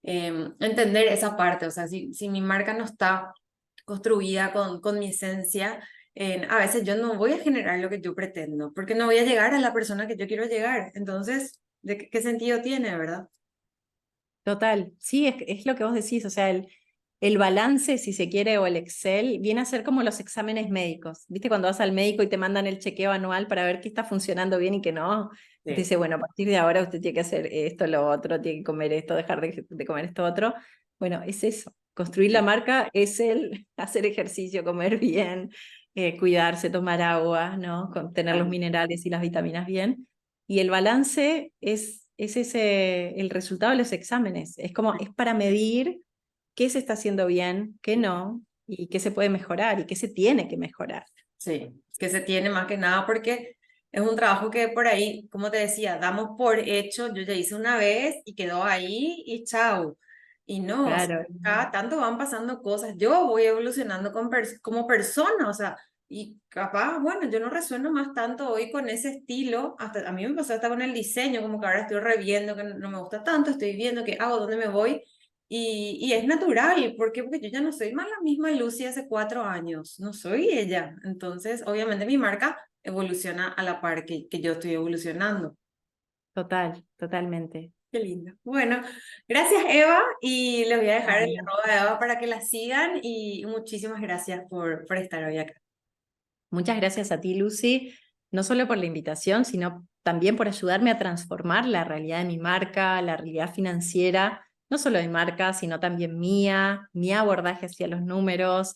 entender esa parte, o sea, si mi marca no está construida con mi esencia, a veces yo no voy a generar lo que yo pretendo, porque no voy a llegar a la persona que yo quiero llegar. Entonces, ¿de qué sentido tiene, verdad? Total, sí, es lo que vos decís, o sea, el balance, si se quiere, o el Excel, viene a ser como los exámenes médicos. ¿Viste cuando vas al médico y te mandan el chequeo anual para ver qué está funcionando bien y qué no? Y te Sí, dice, bueno, a partir de ahora usted tiene que hacer esto, lo otro, tiene que comer esto, dejar de comer esto otro. Bueno, es eso. Construir la sí, marca es el hacer ejercicio, comer bien, cuidarse, tomar agua, ¿no? Tener los claro, minerales y las vitaminas bien. Y el balance es es ese, el resultado de los exámenes. Es como, es para medir qué se está haciendo bien, qué no, y qué se puede mejorar y qué se tiene que mejorar. Sí, que se tiene más que nada porque es un trabajo que por ahí, como te decía, damos por hecho, yo ya hice una vez y quedó ahí y chao. Y no, o sea, Claro, cada tanto van pasando cosas, yo voy evolucionando como persona, o sea, y capaz, bueno, yo no resueno más tanto hoy con ese estilo, hasta a mí me pasó hasta con el diseño, como que ahora estoy reviendo que no me gusta tanto, estoy viendo qué hago, dónde me voy, y es natural, ¿por qué? Porque yo ya no soy más la misma Lucy hace 4 años, no soy ella. Entonces, obviamente mi marca evoluciona a la par que yo estoy evolucionando. totalmente. Qué lindo. Bueno, gracias Eva y les voy a dejar el Vale. arroba de Eva para que la sigan y muchísimas gracias por estar hoy acá. Muchas gracias a ti, Lucy, no solo por la invitación, sino también por ayudarme a transformar la realidad de mi marca, la realidad financiera, no solo de marca, sino también mía, mi abordaje hacia los números,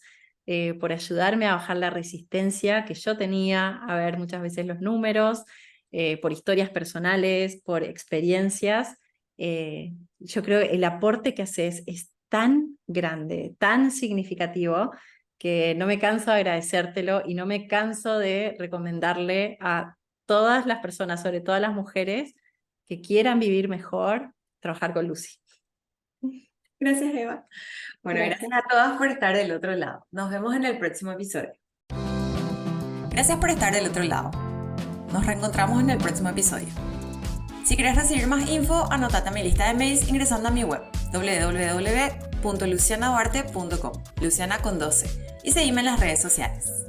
por ayudarme a bajar la resistencia que yo tenía a ver muchas veces los números, por historias personales, por experiencias. Yo creo que el aporte que haces es tan grande, tan significativo, que no me canso de agradecértelo y no me canso de recomendarle a todas las personas, sobre todo a las mujeres, que quieran vivir mejor, trabajar con Lucy. Gracias Eva. Bueno, gracias Gracias. a todas por estar del otro lado. Nos vemos en el próximo episodio. Gracias por estar del otro lado. Nos reencontramos en el próximo episodio. Si quieres recibir más info, anótate a mi lista de mails ingresando a mi web www.lucianaduarte.com, Luciana con 12, y seguime en las redes sociales.